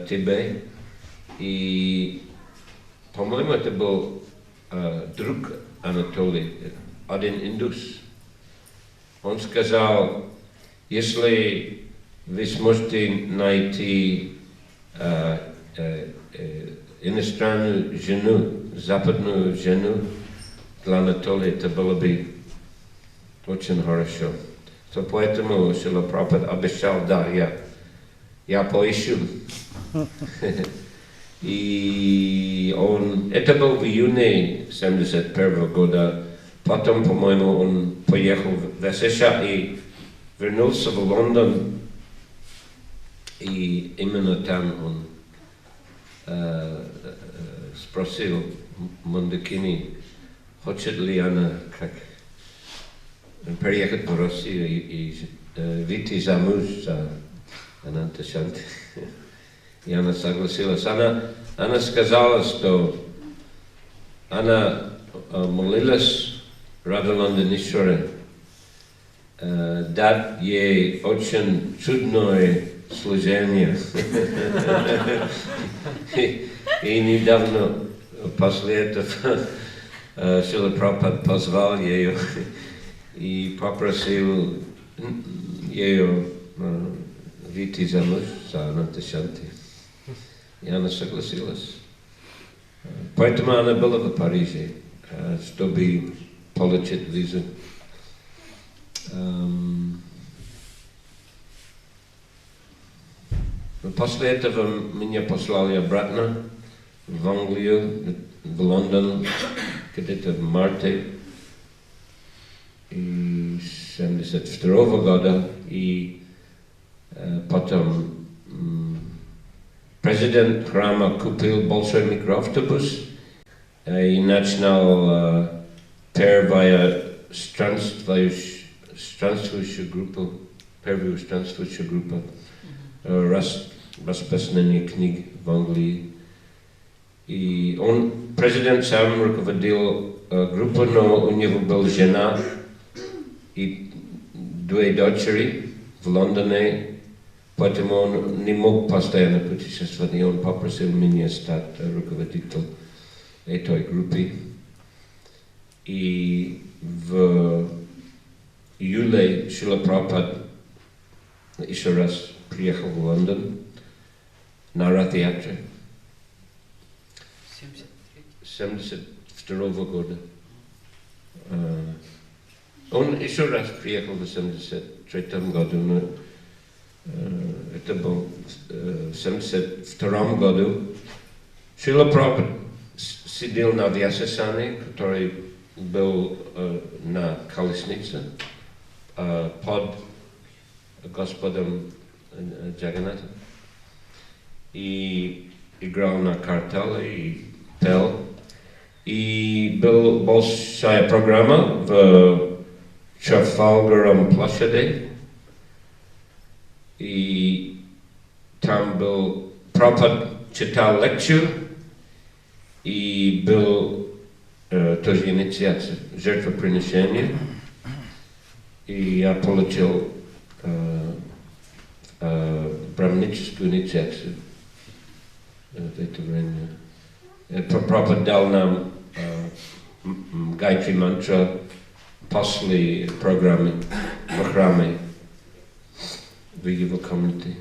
тебе. И, по-моему, это был друг Анатолий, один индус. Он сказал, если вы сможете найти иностранную жену, западную жену для Анатолия, это было бы очень хорошо. Поэтому Шрила Прабхупада обещал, да, я поищу. И это был в июне 1971 года. Потом, по-моему, он поехал в США и вернулся в Лондон. И именно там он спросил Мандакини, хочет ли она переехать в Россию и выйти замуж за Ананташанти. И она согласилась. Она сказала, что она молилась Радхаланденишваре дать ей очень чудное служение. И недавно после этого Шрила Прабхупада позвал ее и попросил ее выйти замуж за Ананташанти. И она согласилась. Поэтому она была в Париже, чтобы получить визу. После этого меня послали обратно в Англию, в Лондон, где-то в марте 1972 года, и потом президент храма купил большой микроавтобус и начал первую странствующую группу, распространение книг в Англии. И он, президент, сам руководил группу, но у него была жена и две дочери в Лондоне, поэтому он не мог постоянно путешествовать, и он попросил меня стать руководителем этой группы. И в июле Шрила Прабхупада еще раз приехал в Лондон на Рат-Ятре 1972 года. Он еще раз приехал в 1973 году, но это был в 1972 году. Шрила Прабхупада сидел на Вьясасане, который был на колеснице под Господом Джаганатом, и играл на картале и пел. И была большая программа в Трафалгаром площади, и там был Прабхупада читал лекцию, и был тоже инициация, жертвоприношение, и я получил брамническую инициацию в это время. Прабхупада дал нам гайатри мантра после программы в храме в его комнате.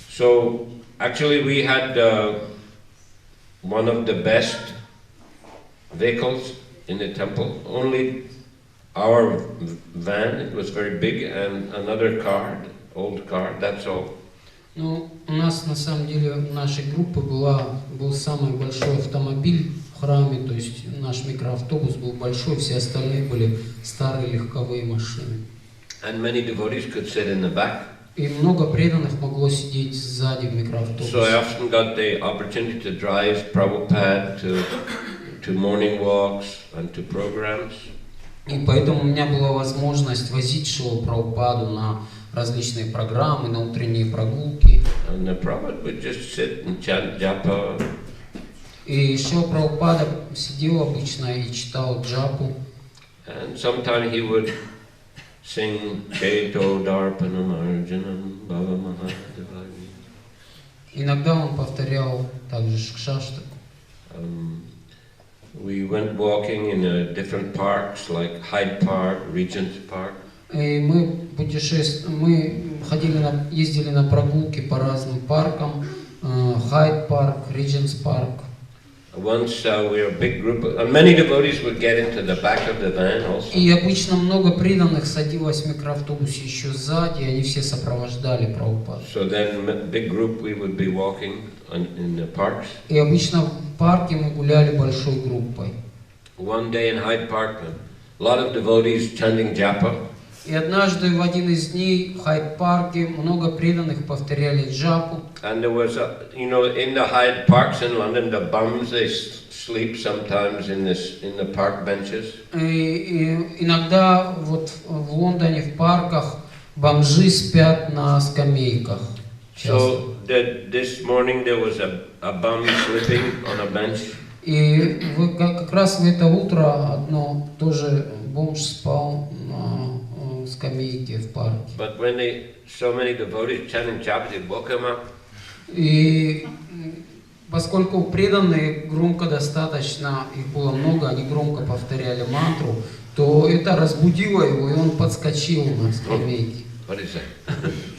So actually we had one of the best vehicles in the temple. Only our van, it was very big, and another car, old car, that's all. Ну, у нас на самом деле в нашей группе был самый большой автомобиль в храме, то есть наш микроавтобус был большой, все остальные были старые легковые машины. And many devotees could sit in the back. И много преданных могло сидеть сзади в микроавтобусе. So I often got the opportunity to drive Prabhupada to morning walks and to programs. И поэтому у меня была возможность возить Шрилу Прабхупаду на различные программы, на утренние прогулки. And the Prabhupada would just sit and chant japa. И Шрила Прабхупада сидел обычно и читал джапу. And sometimes he would sing Cheto Darpanam Arjanam Bhava Mahadevani. Иногда он повторял также шкшаштаку. We went walking in different parks like Hyde Park, Regent's Park. И мы ездили на прогулки по разным паркам, Hyde Park, Regent's Park. Once we were a big group, and many devotees would get into the back of the van also. И обычно много преданных садилось в микроавтобусе еще сзади, и они все сопровождали Прабхупаду. So then, big group, we would be walking in the parks. И обычно в парке мы гуляли большой группой. One day in Hyde Park, a lot of devotees chanting japa. И однажды в один из дней в Хайд-парке много преданных повторяли джапу. And there was, in the Hyde Parks in London, the bums, they sleep sometimes in the park benches. И иногда вот в Лондоне в парках бомжи спят на скамейках. So this morning there was a bum sleeping on a bench. И как раз в это утро тоже бомж спал на скамейке в парке. But when so many devotees chanting japa, they woke him up. И поскольку преданные громко достаточно, их было много, они громко повторяли мантру, то это разбудило его, и он подскочил на скамейке. What is that?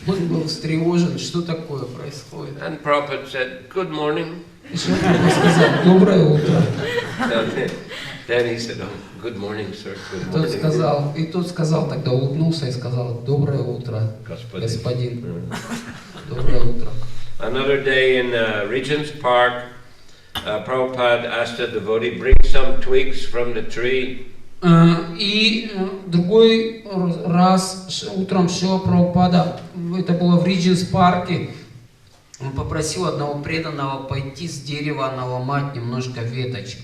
Он был встревожен, что такое происходит. And Prabhupada said, "Good morning." И Шрила Прабхупада сказал: доброе утро. Then he said, "Oh, good morning, sir. Good Тот сказал, тогда улыбнулся и сказал: доброе утро, господин. Доброе утро. Another day in Regent's Park, Prabhupada asked a devotee, bring some twigs from the tree. И другой раз утром Шрила Прабхупада, это было в Ридженс парке, он попросил одного преданного пойти с дерева наломать немножко веточек.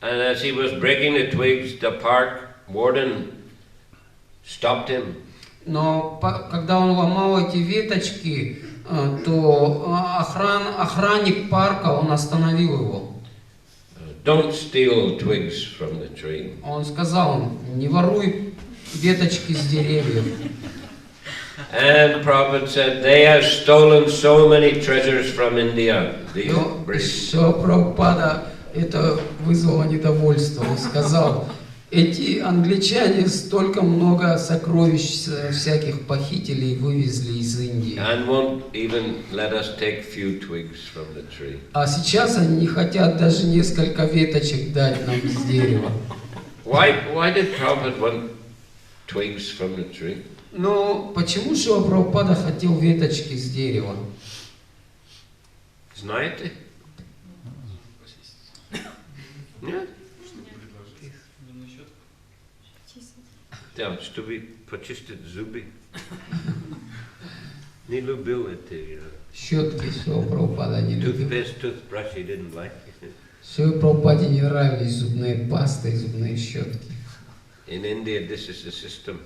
And as he was breaking the twigs, the park warden stopped him. Но когда он ломал эти веточки, то охранник парка, он остановил его. Don't steal twigs from the tree. Он сказал: не воруй веточки с деревьев. And Prabhupada said, they have stolen so many treasures from India. Шрила Прабхупада это вызвало недовольство. Он сказал: эти англичане столько много сокровищ всяких похитили и вывезли из Индии. And won't even let us take few twigs from the tree. А сейчас они не хотят даже несколько веточек дать нам с дерева. Why did Prabhupada want twigs from the tree? Но почему Шрила Прабхупада хотел веточки с дерева? Знаете? Нет? Да, чтобы почистить зубы. Не любил это. Щетки Шрила Прабхупада не любил. Toothbrush he didn't like. Шриле Прабхупаде не нравились зубные пасты и зубные щетки. In India, this is the system.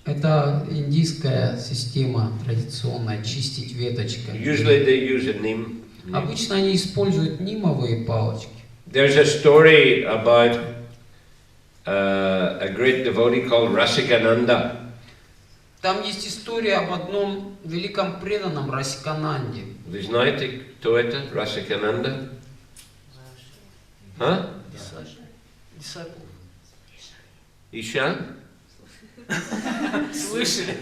Это индийская система традиционная, чистить веточками. Usually they use a neem. Обычно они используют нимовые палочки. There's a story about a great devotee called Rasikananda. Там есть история об одном великом преданном Расикананде. Вы знаете, кто это, Расикананда? А? Дисайпл. Иша? Слышали?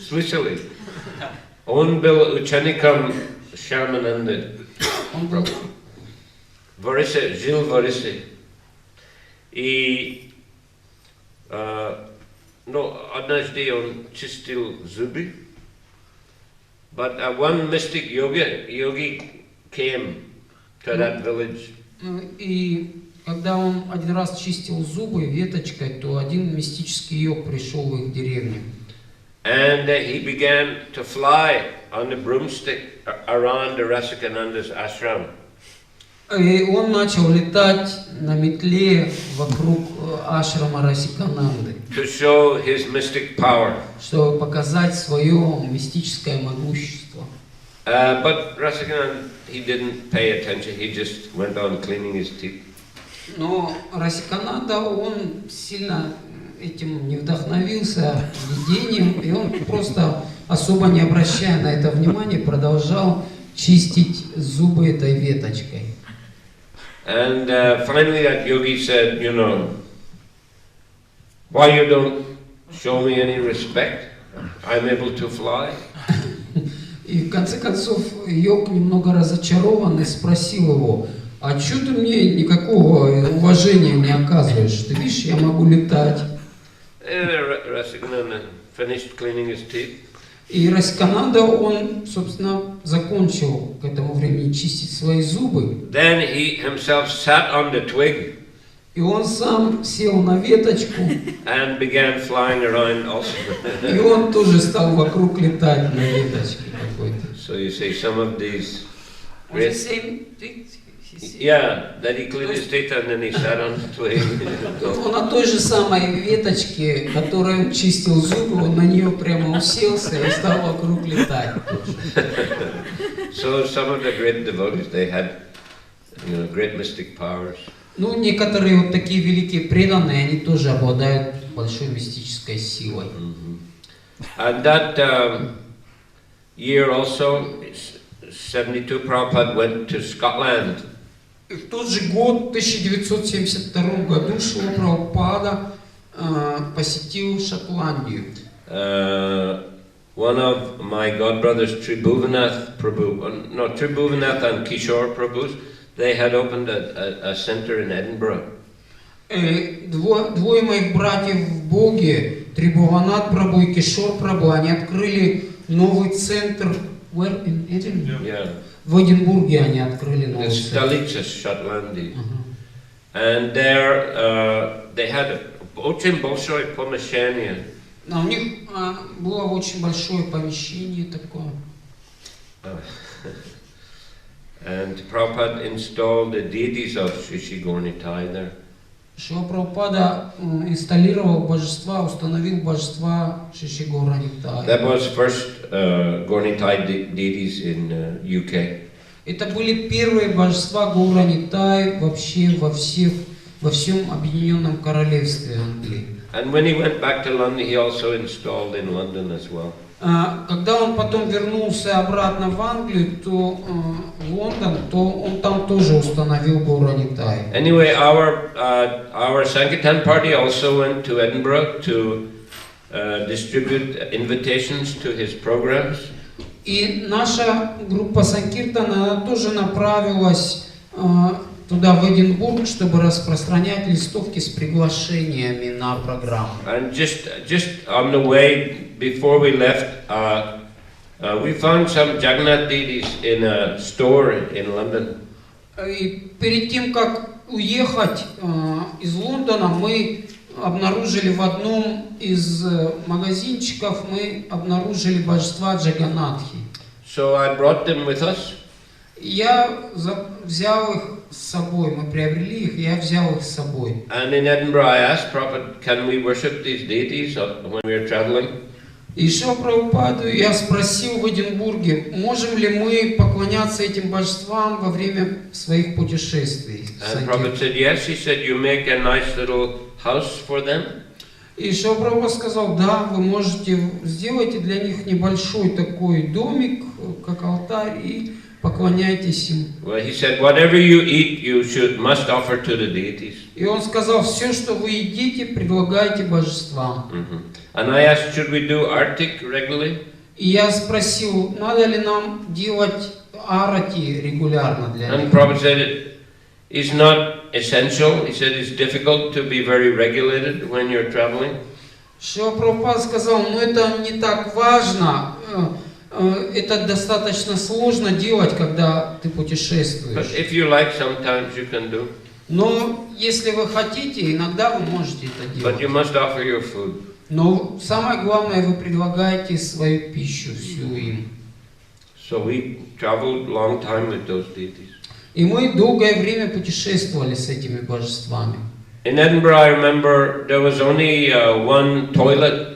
Слышали? Он был учеником Шамананды. Он был В Орисе, жил в Орисе. И однажды он чистил зубы. But one mystic yogi came to that village. И когда он один раз чистил зубы веточкой, то один мистический йог пришел в их деревню. And he began to fly on the broomstick around the Rasikananda's ashram. И он начал летать на метле вокруг ашрама Расикананды, To show his mystic power. чтобы показать свое мистическое могущество. But Rasikananda, he didn't pay attention. He just went on cleaning his teeth. Но Расикананда, он сильно этим не вдохновился видением, и он просто, особо не обращая на это внимания, продолжал чистить зубы этой веточкой. And finally that yogi said, why you don't show me any respect? I'm able to fly. И в конце концов йог, немного разочарованный, спросил его: а что ты мне никакого уважения не оказываешь? Ты видишь, я могу летать. Rasikananda finished cleaning his teeth. И Расикананда, он, собственно, закончил к этому времени чистить свои зубы. Then he himself sat on the twig. И он сам сел на веточку. And began flying around also. И он тоже стал вокруг летать на веточке какой-то. So you see some of these great... Yeah, that he cleaned his teeth and then he sat on the twig. Он на той же самой веточке, которой он чистил зубы, он на нее прямо уселся и стал вокруг летать. So some of the great devotees, they had, great mystic powers. Ну, некоторые вот такие великие преданные, они тоже обладают большой мистической силой. And that year also, 72, Prabhupada went to Scotland. И в тот же год, в 1972 году, Шрила Прабхупада посетил Шотландию. one of my godbrothers, Tribhuvanath and Kishore Prabhus, they had opened a center in Edinburgh. Двое моих братьев в Боге, Трибхуванат Прабху и Кишор Прабху, они открыли новый центр in Edinburgh? Yeah. В Эдинбурге они открыли новый центр. Столица Шотландии. And there they had очень большое помещение. У них было очень большое помещение такое. And Prabhupada installed the deities of Shri Gornitai there. Шрила Прабхупада инсталлировал божества, установил божества Шри Горнитай. That was first Gornitai deities in UK. Это были первые божества Горнитай вообще во всем Объединенном Королевстве Англии. And when he went back to London, he also installed in London as well. Когда он потом вернулся обратно в Англию, то в Лондон, то он там тоже установил Горнитай. Anyway, our Sankirtan party also went to Edinburgh to distribute invitations to his programs. И наша группа Санкиртана тоже направилась туда, в Эдинбург, чтобы распространять листовки с приглашениями на программу. And just on the way before we left, we found some Jagannath deities in a store in London. И перед тем, как уехать из Лондона, мы обнаружили в одном из магазинчиков, мы обнаружили божества Джаганатхи. So I brought them with us. Я взял их с собой, мы приобрели их, я взял их с собой. And in Edinburgh I asked Prabhupada, can we worship these deities when we are traveling? И Шрилу Прабхупаду я спросил в Эдинбурге, можем ли мы поклоняться этим божествам во время своих путешествий. And Prabhupada said yes. He said, you make a nice little house for them. И Шрила Прабхупада сказал, да, вы можете сделать для них небольшой такой домик, как алтарь, и поклоняйтесь им. Well, he said, whatever you eat, you must offer to the deities. И он сказал, все, что вы едите, предлагайте божествам. And I asked, should we do artik regularly? И я спросил, надо ли нам делать арати регулярно для них. And Prabhupada said, it's not essential. He said, it's difficult to be very regulated when you're traveling. Шрила Прабхупада сказал, но это не так важно. Это достаточно сложно делать, когда ты путешествуешь. But if you like, sometimes you can do. Но если вы хотите, иногда вы можете это делать. But you must offer your food. Но самое главное, вы предлагаете свою пищу всю им. So we traveled long time with those deities. И мы долгое время путешествовали с этими божествами. In Edinburgh, I remember there was only one toilet.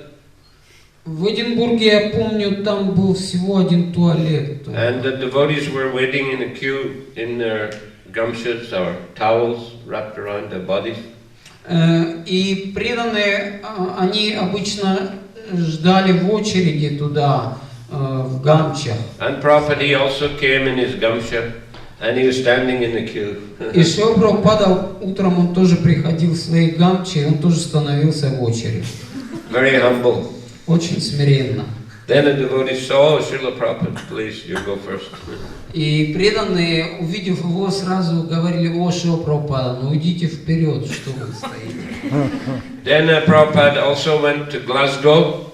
В Эдинбурге, я помню, там был всего один туалет. And the devotees were waiting in a queue in their gamshas or towels wrapped around their bodies. И преданные, они обычно ждали в очереди туда, в гамчах. And Prabhupada, he also came in his gamsha and he was standing in the queue. И Шрила Прабхупада утром он тоже приходил в свои гамчи, и он тоже становился в очередь. Very humble. Очень смиренно. Then the devotees saw, Srila Prabhupada, please, you go first. И преданные, увидев его, сразу говорили, о, Шрила Прабхупада, ну идите вперед, что вы стоите. Then Prabhupada also went to Glasgow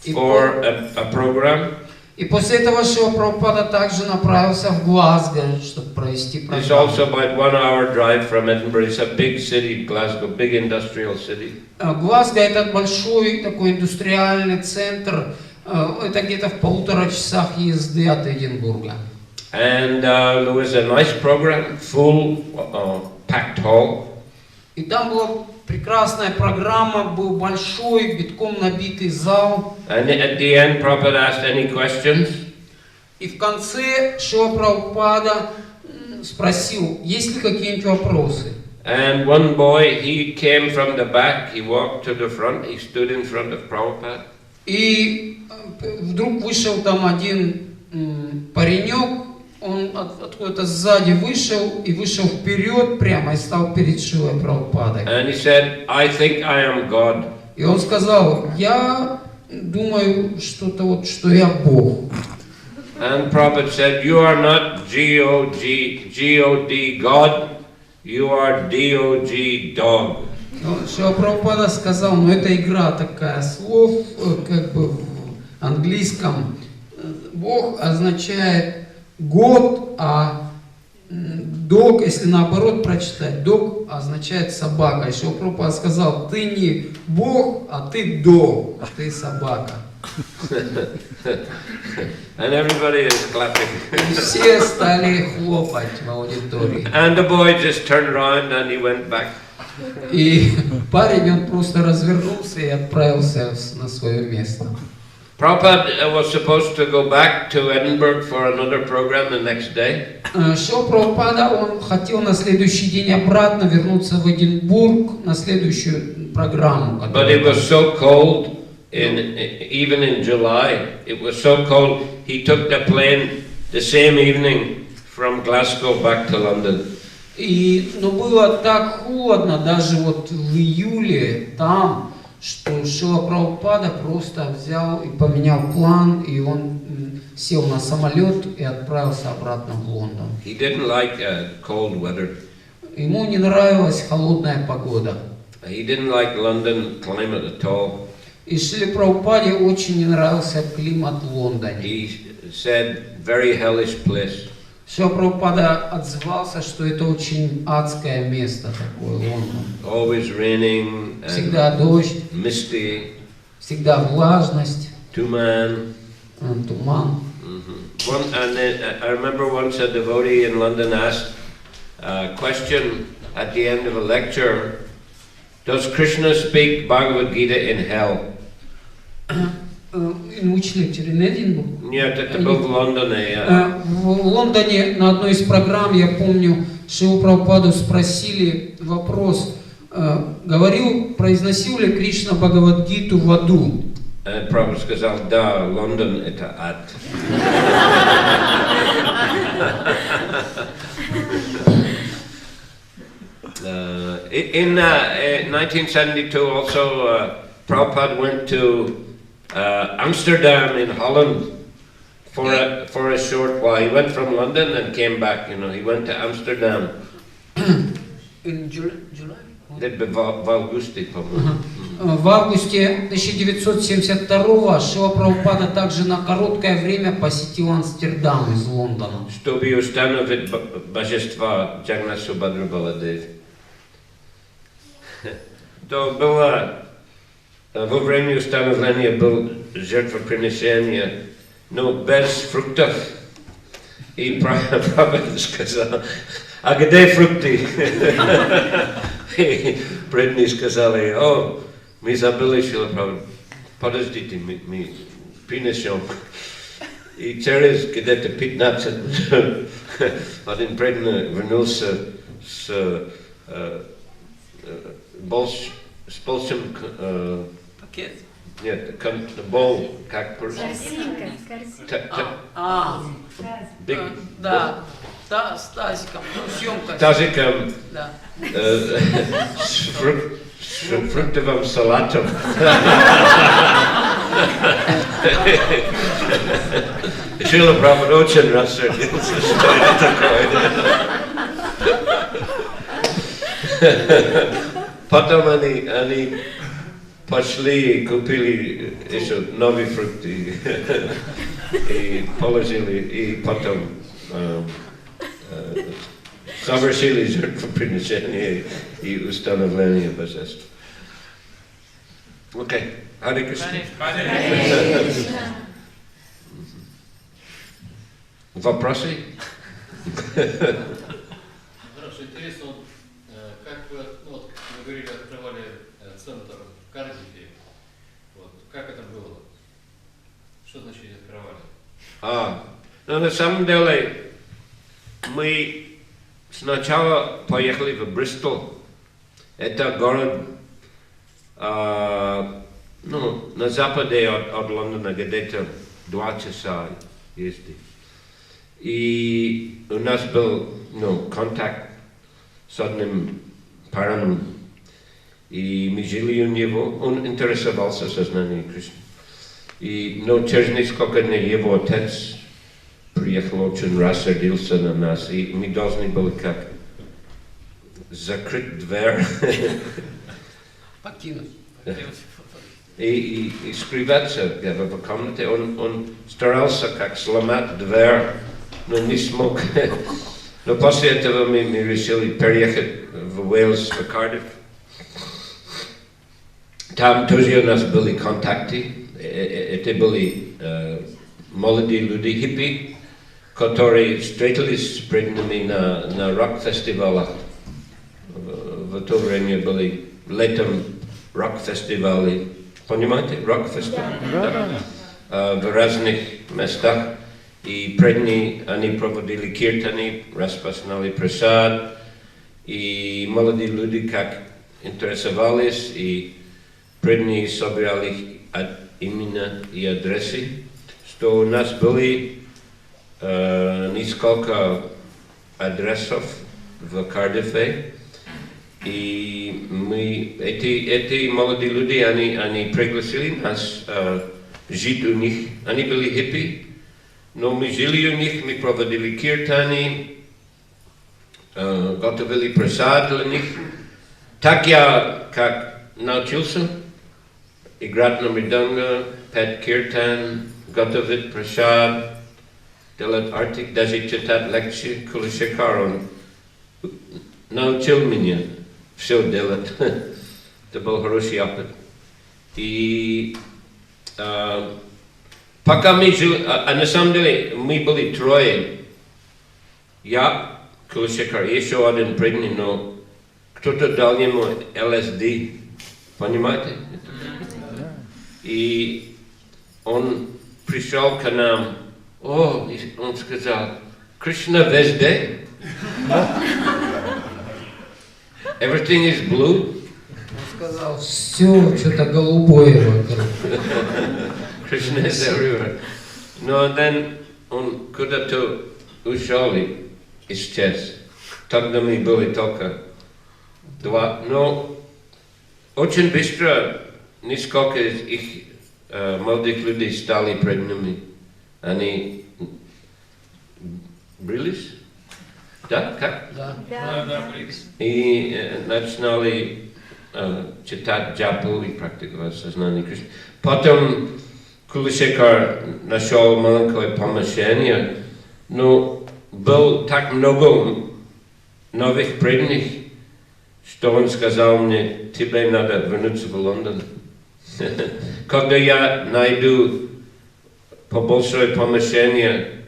for a program. И после этого Шрила Прабхупада также направился в Глазго, чтобы провести программу. It's also about 1 hour drive from Edinburgh. It's a big city, Glasgow, big industrial city. Глазго это большой такой индустриальный центр. Это где-то в 1,5 часах езды от Эдинбурга. And there was a nice program, full, packed hall. И там была прекрасная программа, был большой, битком набитый зал. And at the end, Prabhupada asked any questions. И в конце Шрила Прабхупада спросил, есть ли какие-нибудь вопросы. And one boy, he came from the back, he walked to the front, he stood in front of Prabhupada. И вдруг вышел там один паренек, он откуда-то сзади вышел и вышел вперед прямо и стал перед Шрилой Прабхупадой. And he said, I think I am God. И он сказал, я думаю что-то вот, что я Бог. And Prabhupada said, you are not G-O-D, God, you are D-O-G, dog. Шрила Прабхупада сказал, но это игра такая слов, как бы в английском. Бог означает год, а дог, если наоборот прочитать, дог означает собака. И Шрила Прабхупада сказал, ты не Бог, а ты дог, ты собака. And everybody is clapping. И все стали хлопать в аудитории. And the boy just turned around and he went back. И парень, он просто развернулся и отправился на свое место. Prabhupada was supposed to go back to Edinburgh for another program the next day. Шрила Прабхупада, он хотел на следующий день обратно вернуться в Эдинбург на следующую программу. But it was so cold, even in July, it was so cold, he took the plane the same evening from Glasgow back to London. Но было так холодно, даже вот в июле там, что Шрила Прабхупада просто взял и поменял план, и он сел на самолет и отправился обратно в Лондон. He didn't like cold weather. Ему не нравилась холодная погода. He didn't like London climate at all. И Шриле Прабхупаде очень не нравился климат в Лондоне. He said, very hellish place. Шрила Прабхупада отзывался, что это очень адское место такое, Лондон. Always raining, Всегда дождь, misty, всегда влажность, tуман. туман. And then, I remember once a devotee in London asked a question at the end of a lecture, does Krishna speak Bhagavad Gita in hell? Научный lecture in Edinburgh. Нет, это был в Лондоне. В Лондоне на одной из программ, я помню, Шрилу Прабхупаду спросили вопрос, произносил ли Кришна Бхагавад-гиту в аду? Прабху сказал, да, Лондон это ад. In 1972 also, Prabhupada went to Amsterdam in Holland for a short while. He went from London and came back. He went to Amsterdam. In July? В августе, по-моему. В августе 1972-го Шрила Прабхупада также на короткое время посетил Амстердам из Лондона. Чтобы установить божество Джагнат Субхадра Баладев. То было во время установления был жертвоприношение, но без фруктов. И Прабхупада сказал, а где фрукты? И преданные сказали, о, мы забыли, Шрила Прабхупада, подождите, мы принесем. И через где-то 15 один преданный вернулся с большим Пакет. нет, бол, как Корзинка. Да, с тазиком, съемка. тазиком Да. с фруктовым салатом. Шрила Прабхупада очень рассердился, что это такое. Потом они пошли и купили еще новые фрукты и положили, и потом совершили жертвоприношение и установление божества. Окей, Харе Кришна. Вопросы? Хорошо, интересно, как вы, вы говорили, открывали центр в Кардифе, как это было? Что значит открывали? На самом деле, мы сначала поехали в Бристол. Это город на западе от Лондона, где-то 2 часа езды. И у нас был контакт с одним парнем, и мы жили у него, он интересовался сознанием Кришны. Но через несколько дней его отец приехал, очень рассердился на нас, и мы должны были как закрыть дверь Покинуть. и скрываться в комнате. Он старался как сломать дверь, но не смог. Но после этого мы решили переехать в Уэльс, в Кардифф. Там тоже у нас были контакты. Это были молодые люди, хиппи, которые встретились с преданными на рок-фестивалах. В то время были летом рок-фестивали. Понимаете? Рок-фестивали. Да. В разных местах. И преданные, они проводили киртаны, распознали прасад. И молодые люди как интересовались, и преданные собирали имена и адресы. Что у нас были несколько адресов в Кардиффе. И мы, эти молодые люди, они пригласили нас жить у них. Они были хиппи, но мы жили у них, мы проводили киртаны, готовили прасад для них. Так я как научился играть на мриданга, петь киртан, готовить прасад, делать артик, даже читать лекции. Кулашекар, он научил меня все делать. Это был хороший опыт. И пока мы жили, на самом деле мы были трое. Я, Кулашекар, еще один преданный, но кто-то дал ему ЛСД. Понимаете? И он пришел к нам. Он сказал, Кришна везде. Everything is blue. Он сказал, все что-то голубое вокруг. Krishna is everywhere. Но then он куда-то ушел и исчез. Тогда мы были только два. Но очень быстро несколько из их молодых людей стали преданными. Они брились? Да? Как? Да. И начинали читать джапу и практиковать сознание Кришны. Потом Кулашекар нашел маленькое помещение, но было так много новых преданных, что он сказал мне, тебе надо вернуться в Лондон. Когда я найду побольшее помещение,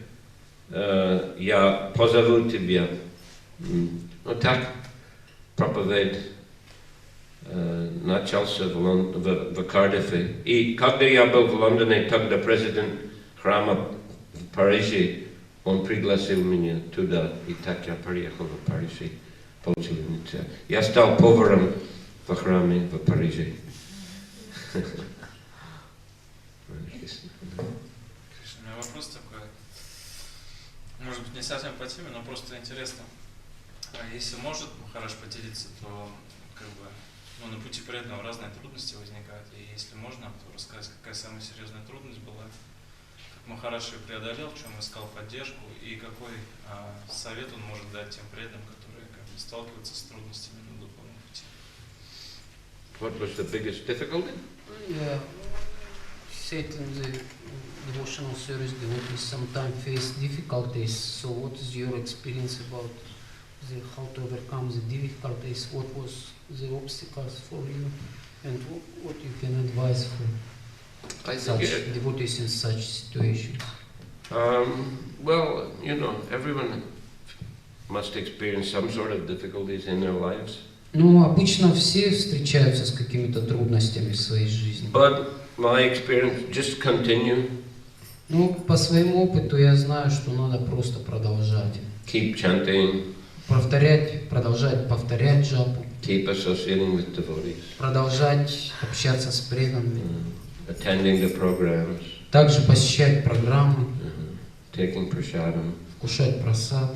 я позову тебя. Вот так проповедь начался в Кардиффе. И когда я был в Лондоне, тогда президент храма в Париже, он пригласил меня туда. И так я приехал в Париж и получил инициацию. Я стал поваром в храме в Париже. Кришна, у меня вопрос такой, может быть не совсем по теме, но просто интересно. Если может Махараш поделиться, то как бы, на пути преданного разные трудности возникают. И если можно, то рассказать, какая самая серьезная трудность была, как Махараш ее преодолел, в чем искал поддержку, и какой совет он может дать тем преданным, которые как бы сталкиваются с трудностями на духовном пути. What was the biggest difficulty? Yeah. Said in the devotional service, devotees sometimes face difficulties. So, what is your experience about how to overcome the difficulties? What was the obstacles for you, and what you can advise for such devotees in such situations? Well, everyone must experience some sort of difficulties in their lives. Ну, обычно все встречаются с какими-то трудностями в своей жизни. But my experience, just continue. Ну, по своему опыту я знаю, что надо просто продолжать. Keep chanting. Продолжать повторять джапу. Keep associating with devotees. Продолжать общаться с преданными. Attending the programs. Также посещать программы. Taking prasadam. Вкушать прасад.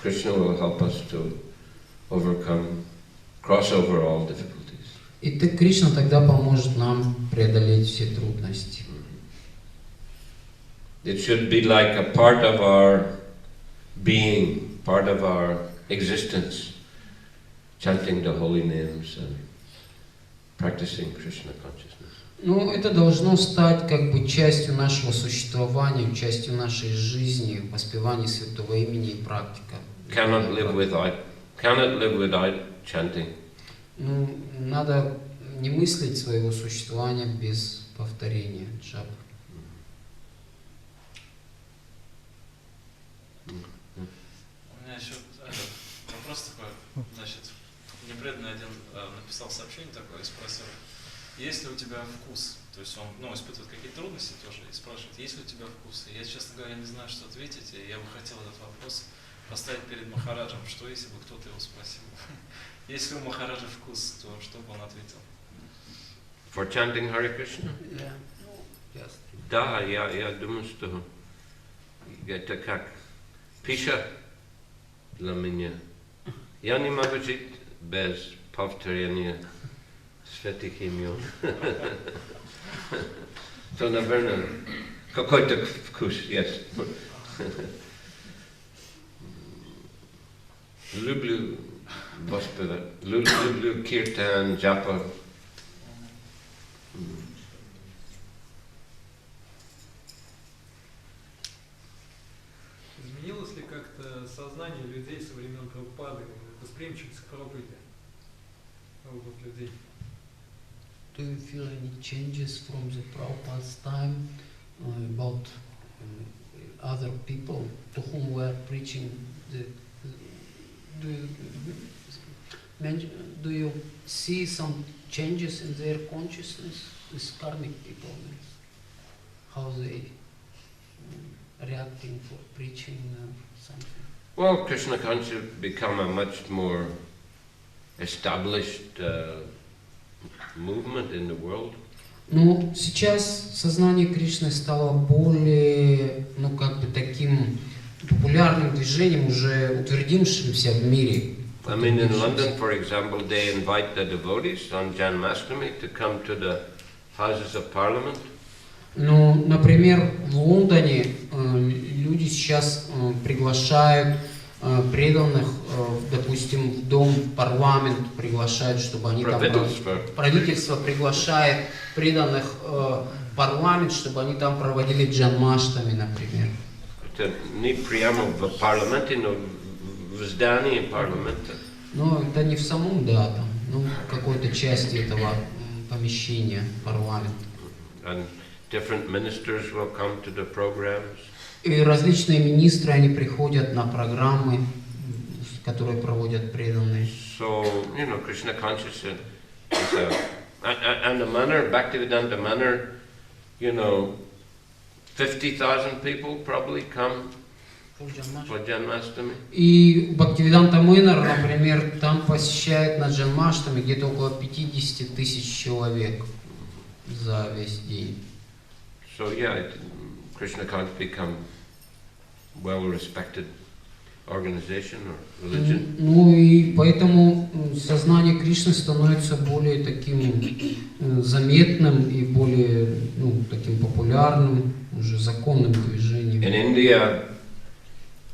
Krishna will help us to cross over all difficulties. И Кришна тогда поможет нам преодолеть все трудности. It should be like a part of our being, part of our existence, chanting the holy names and practicing Krishna consciousness. Ну, это должно стать как бы частью нашего существования, частью нашей жизни, воспевание святого имени и практика. Cannot live without chanting. Ну, надо не мыслить своего существования без повторения джапы. У меня еще вопрос такой, значит, мне преданный один написал сообщение такое и спросил, есть ли у тебя вкус? То есть он, испытывает какие-то трудности тоже и спрашивает, есть ли у тебя вкус? И я, честно говоря, не знаю, что ответить, и я бы хотел этот вопрос поставить перед Махараджем, что если бы кто-то его спросил. Если у Махараджа вкус, то что бы он ответил? For chanting Hare Krishna? Да, я думаю, что это как пища для меня. Я не могу жить без повторения святых имен. То, наверное, какой-то вкус есть. Люблю воспевать, люблю киртан, джапа. Изменилось ли как-то сознание людей со времен Прабхупады, восприимчивость к Прабхупаде у людей? Do you feel any changes from the Prabhupada's time about other people to whom we are preaching? Do you see some changes in their consciousness, these karmic people, how they reacting for preaching something? Well, Krishna consciousness become a much more established movement in the world. Ну, сейчас сознание Кришны стало более, таким популярным движением, уже утвердившимся в мире. I mean, in London, for example, they invite the devotees on Janmashtami to come to the Houses of Parliament. Ну, например, в Лондоне люди сейчас приглашают преданных, допустим, в дом, в парламент приглашают, чтобы они там... Правительство приглашает преданных в парламент, чтобы они там проводили джанмаштами, например. Это не прямо в парламенте, но в здании парламента. Ну, это не в самом, да, там, в какой-то части этого помещения парламента. And different ministers will come to the programs. И различные министры, они приходят на программы, которые проводят преданные. So, Krishna consciousness is and the Mэнor, Bhактиведанта Мэнор, 50,000 people probably come for Janmashtami. И Бхактиведанта Мэнор, например, там посещает на Джанмаштами где-то около 50 тысяч человек за весь день. So Krishna can't become well-respected organization or religion. Ну и поэтому сознание Кришны становится более таким заметным и более, таким популярным, уже законным движением. In India,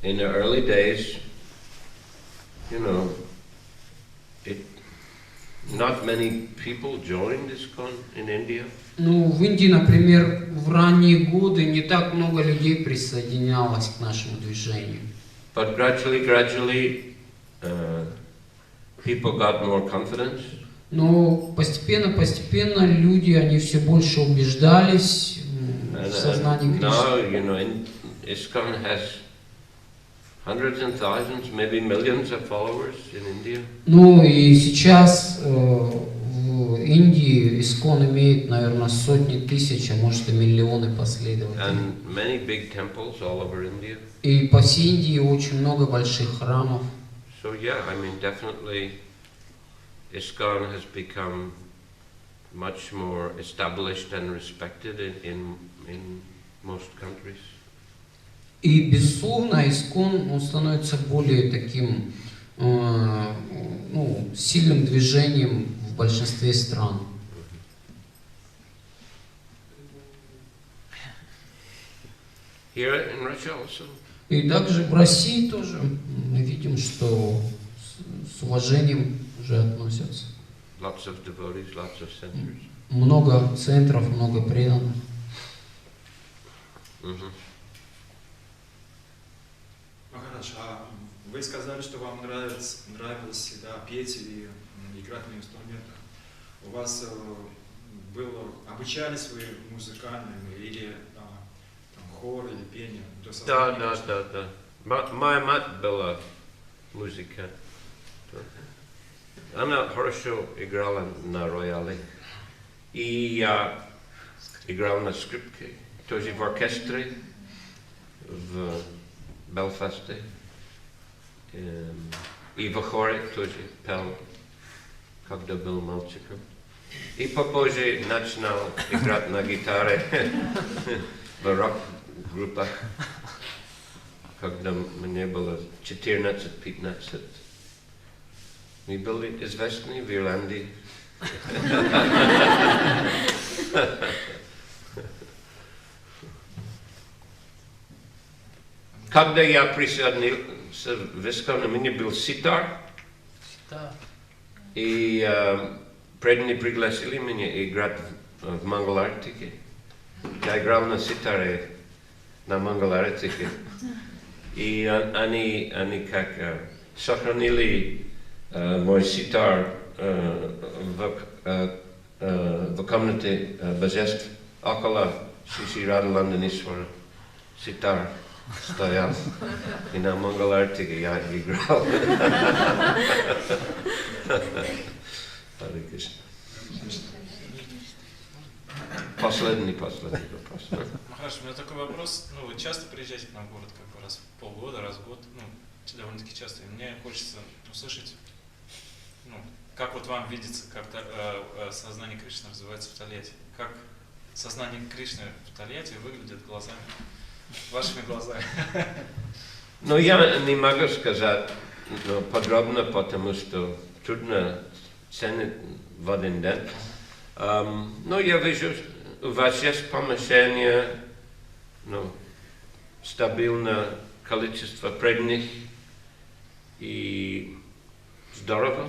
in the early days, not many people joined this in India. Ну, в Индии, например, в ранние годы не так много людей присоединялось к нашему движению. But gradually, people got more confidence. Но постепенно люди, они все больше убеждались в сознании Кришны. Now, ISKCON has hundreds and thousands, maybe millions of followers in India. Ну и сейчас в Индии ISKCON имеет, наверное, сотни тысяч, а может и миллионы последователей. And many big temples all over India. И по всей Индии очень много больших храмов. So definitely ISKCON has become much more established and respected in most countries. И безусловно, ISKCON становится более таким сильным движением в большинстве стран. Here in Russia also. И также в России тоже мы видим, что с уважением уже относятся. Lots of devotees, lots of centers. Много центров, много преданных. Махарадж, а вы сказали, что вам нравилось всегда петь или играть на инструментах. У вас обучались вы музыкальным или хор или пение? Да. Моя мать была музыка. Она хорошо играла на рояле. И я играл на скрипке. Тоже в оркестре в Белфасте. И в хоре тоже пел, когда был мальчиком. И попозже начинал играть на гитаре в рок-группах, когда мне было 14-15. Мы были известны в Ирландии. Когда я присоединился в Искон, у меня был ситар. И преданные пригласили меня играть в Мангалартике. Я играл на ситаре, на Мангалартике. И они как сохранили мой ситар в комнате божеств около Шри Лондонишвара. Ситар стоял, и на Мангалартике я играл. Харе Кришна. Последний вопрос. Махарадж, у меня такой вопрос. Ну, вы часто приезжаете к нам в город, как бы раз в полгода, раз в год, ну, довольно-таки часто. И мне хочется услышать, ну, как вот вам видится, как сознание Кришны развивается в Тольятти. Как сознание Кришны в Тольятти выглядит глазами, вашими глазами. Ну, я не могу сказать подробно, потому что трудно ценить в один день. Но я вижу, у вас есть помещение, стабильное количество преданных и здорово.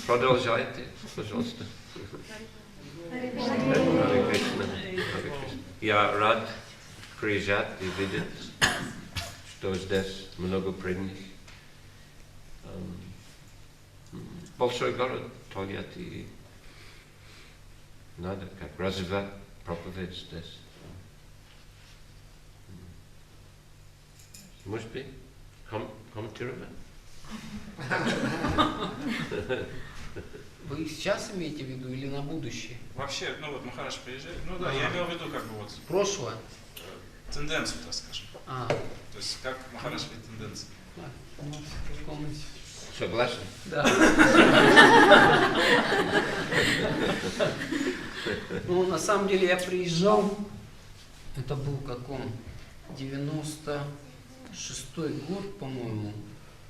Продолжайте, пожалуйста. Харе Кришна. Я рад приезжать и видеть, что здесь много преданных. Большой город Тольятти. Надо как развивать проповедь здесь. Может быть, комментировать? Вы сейчас имеете в виду или на будущее? Вообще, ну вот Махарадж приезжает, ну да, я имел в виду как бы вот... Прошлое? Тенденцию, так скажем. То есть как Махарадж видит тенденции. Согласен? Да. Ну, на самом деле я приезжал, это был каком 96-й год, по-моему,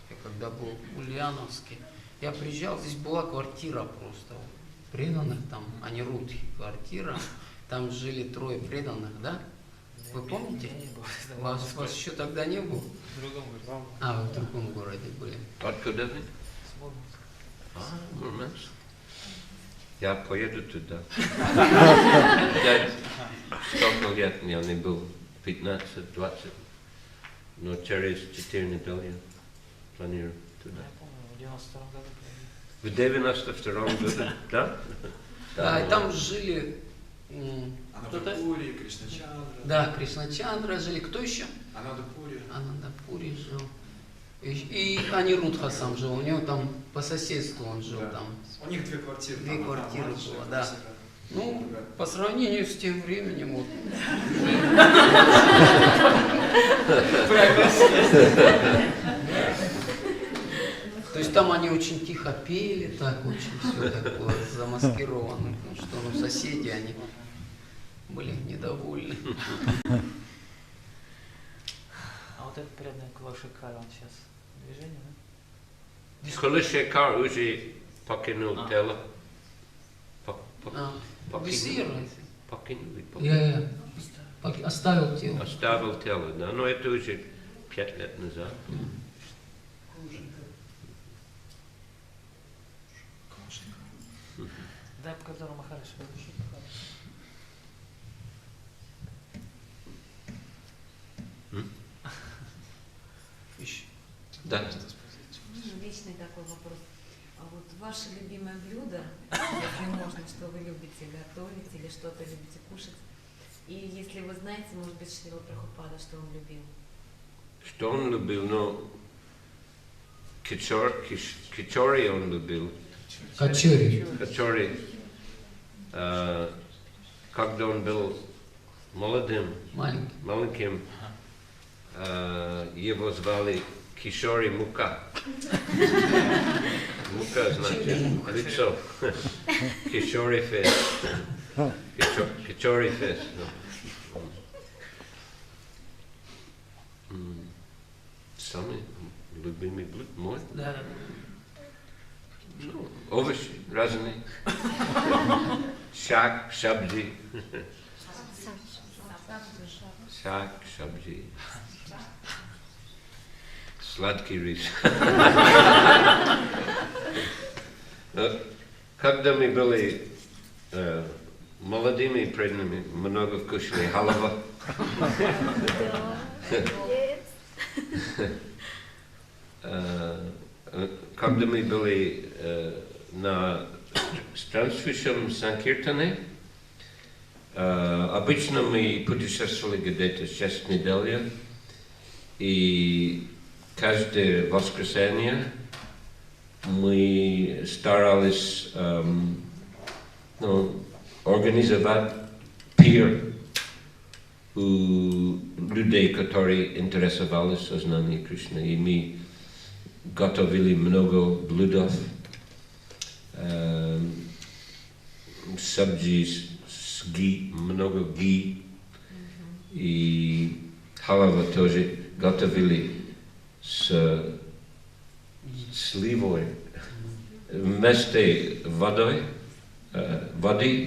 я когда был в Ульяновске. Я приезжал, здесь была квартира просто преданных, там, Анирудхи квартира, там жили 3 преданных, да? Вы помните? Вас еще тогда не было? В другом городе. Вы в другом городе были. Откуда вы? Мурманск. Я поеду туда. Сколько лет я не был? 15-20. Но через 4 недели планирую туда. В 92-м году, да? Да, и там жили... Анандапури, Кришначандра. Да, Кришначандра жили. Кто еще? Анандапури. Анандапури жил. И Анирудха сам жил. У него там по соседству он жил там. У них 2 квартиры. 2 квартиры было, да. Ну, по сравнению с тем временем, вот. То есть там они очень тихо пели, так очень все такое замаскировано, потому что соседи, они были недовольны. А вот этот преданный Калашикар, он сейчас в движении, да? Калашикар уже покинул тело. Покинули. Оставил тело. Оставил тело, да. Но это уже 5 лет назад. Дай показал Махараш. Да. Вечный такой вопрос. А вот ваше любимое блюдо, если можно, что вы любите готовить или что-то любите кушать? И если вы знаете, может быть, Шрила Прабхупада, что он любил? Что он любил? Ну, кичори он любил. Качори. Качори. Когда он был молодым, маленьким, его звали Кишори Мука. Мука значит лицо. Кишори фейс. Кичори фейс. Самый любимый блюдо мой? Да. Ну, овощи разные. Шак, шабджи. Шак, шабджи. Сладкий рис. Когда мы были молодыми и преданными, много кушали халава. Когда мы были на странствующем Санкиртане, обычно мы путешествовали где-то 6 недель, и каждое воскресенье мы старались организовать пир у людей, которые интересовались сознанием Кришны. И мы готовили много блюдов, сабджи с ги, много ги, и халава тоже готовили с сливой вместо воды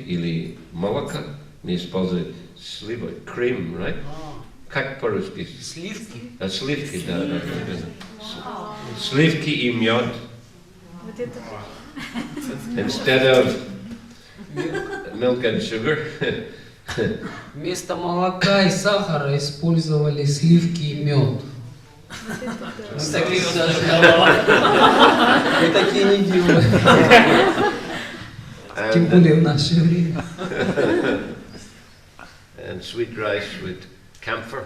или молока мы используем сливой, крем, right? Как по-русски? Сливки. Сливки, да. Сливки и мед. Instead of milk and sugar. Вместо молока и сахара использовали сливки и мед. Мы такие не делаем. Тем более в наше время. And sweet rice with camphor.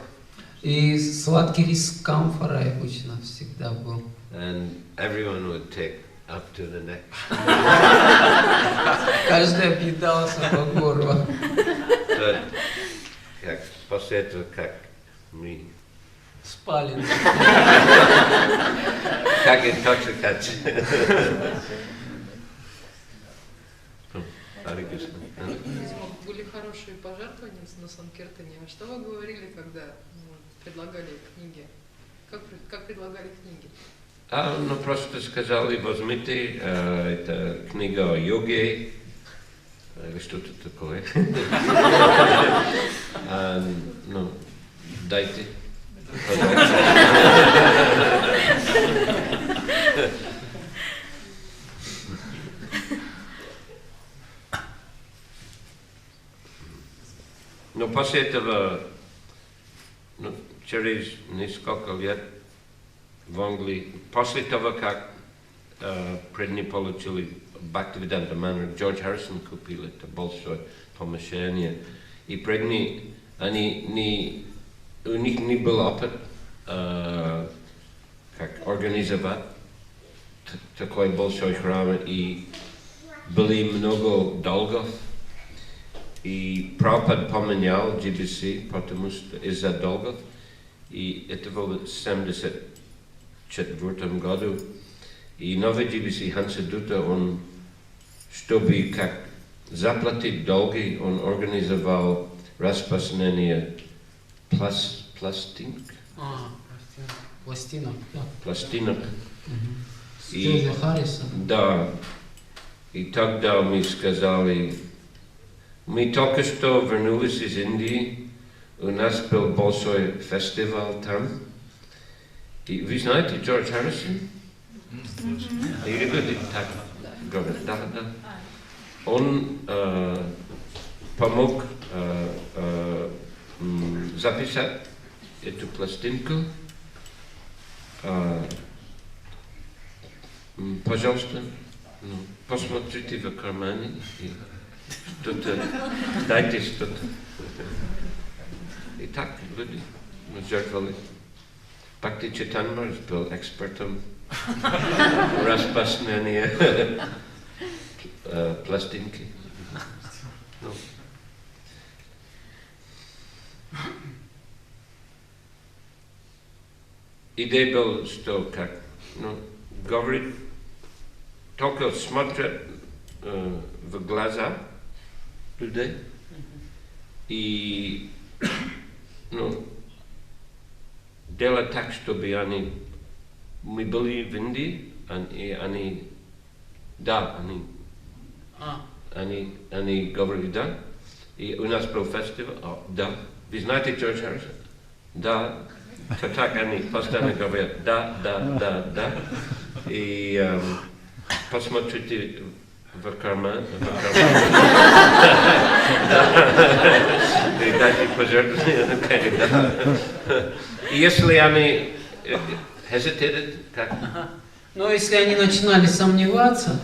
И сладкий рис с камфорой обычно всегда был. And everyone would take up to the neck. Каждый объедался по горло. После этого как мы спали. Как интоксикация. Харе Кришна. Были хорошие пожертвования на Санкиртане. А что вы говорили, когда предлагали книги? Как предлагали книги? Ну просто сказали, возьмите, это книга о йоге, или что-то такое. Ну, дайте. Но после этого, через несколько лет в Англии, после того, как преданные получили Бхактиведанта Мэнор, Джордж Харрисон купил это большое помещение, и преданные, у них не был опыт, как организовать такой большой храм, и были много долгов. И Прабхупада поменял Джи-Би-Си, потому что из-за долгов, и это было в 1974 году. И новый Джи-Би-Си Хансадута, он, чтобы как заплатить долги, он организовал распространение пластинок. Пластинок, да. Пластинок. И Хариса. Да. И тогда мы сказали, мы только что вернулись из Индии, у нас был большой фестиваль там. И вы знаете Джордж Харрисон? Или люди так говорят? Да, да. Он помог записать эту пластинку. Пожалуйста, посмотрите в кармане и что-то, дайте что-то. И так люди жертвовали. Бхактиведанта Мэнор был экспертом распространения пластинки. Идея была, что как, говорит, только смотрят в глаза людей и делать так, чтобы мы были в Индии, и они говорили да, и у нас был фестиваль, да. Вы знаете Джордж Харрисон? Да. То так они постоянно говорят да. И посмотрите в карман. И дайте пожертвование. И если они hesitated, как? Но если они начинали сомневаться,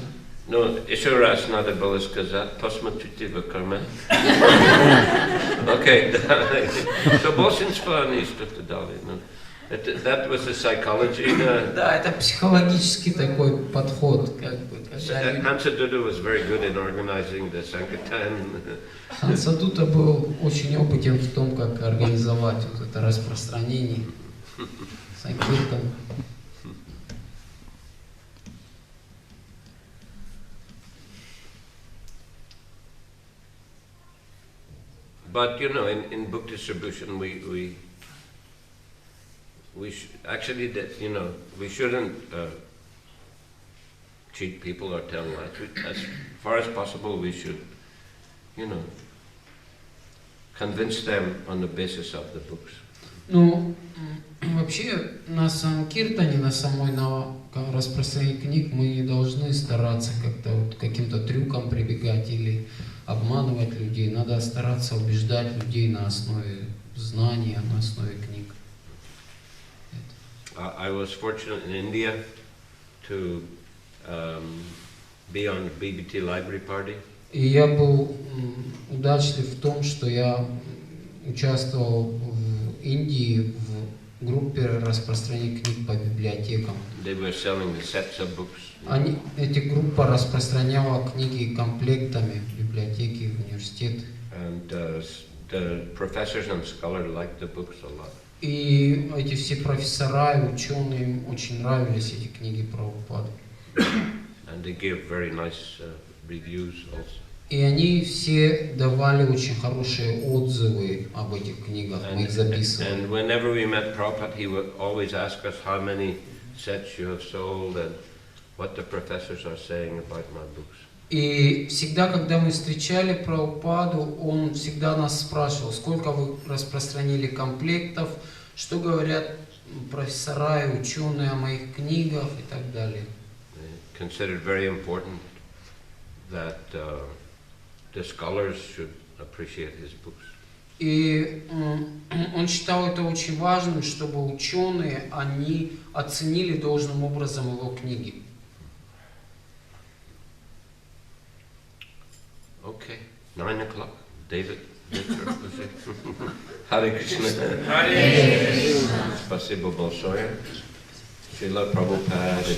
еще раз надо было сказать, посмотрите в карман. Окей, да. То большинство они что-то дали. That was the psychology. Да, это психологический такой подход, как бы. Хансадута was very good in organizing the Sankirtan. Хансадута был очень опытен в том, как организовать вот это распространение Санкиртан. But in book distribution, we actually we shouldn't cheat people or tell lies. As far as possible, we should, convince them on the basis of the books. Вообще на Санкиртане, на распространении книг мы не должны стараться как-то каким-то трюкам прибегать или обманывать людей. Надо стараться убеждать людей на основе знания, на основе книг. I was fortunate in India to be on BBT Library Party. И я был удачлив в том, что я участвовал в Индии в группе распространения книг по библиотекам. They were selling the sets of books. Эта группа распространяла книги комплектами в библиотеки, в университеты. And the professors and scholars liked the books a lot. И эти все профессора и ученые, им очень нравились эти книги Прабхупады. And they gave very nice reviews also. И они все давали очень хорошие отзывы об этих книгах, мы их записывали. And whenever we met Prabhupada, he would always ask us how many sets you have sold and what the professors are saying about my books. И всегда, когда мы встречали Прабхупаду, он всегда нас спрашивал, сколько вы распространили комплектов, что говорят профессора и ученые о моих книгах и так далее. Considered very important that the scholars should appreciate his books. И он считал это очень важным, чтобы ученые, они оценили должным образом его книги. Okay, 9 o'clock. David, Харе Кришна. Спасибо большое. Шриле Прабхупаде.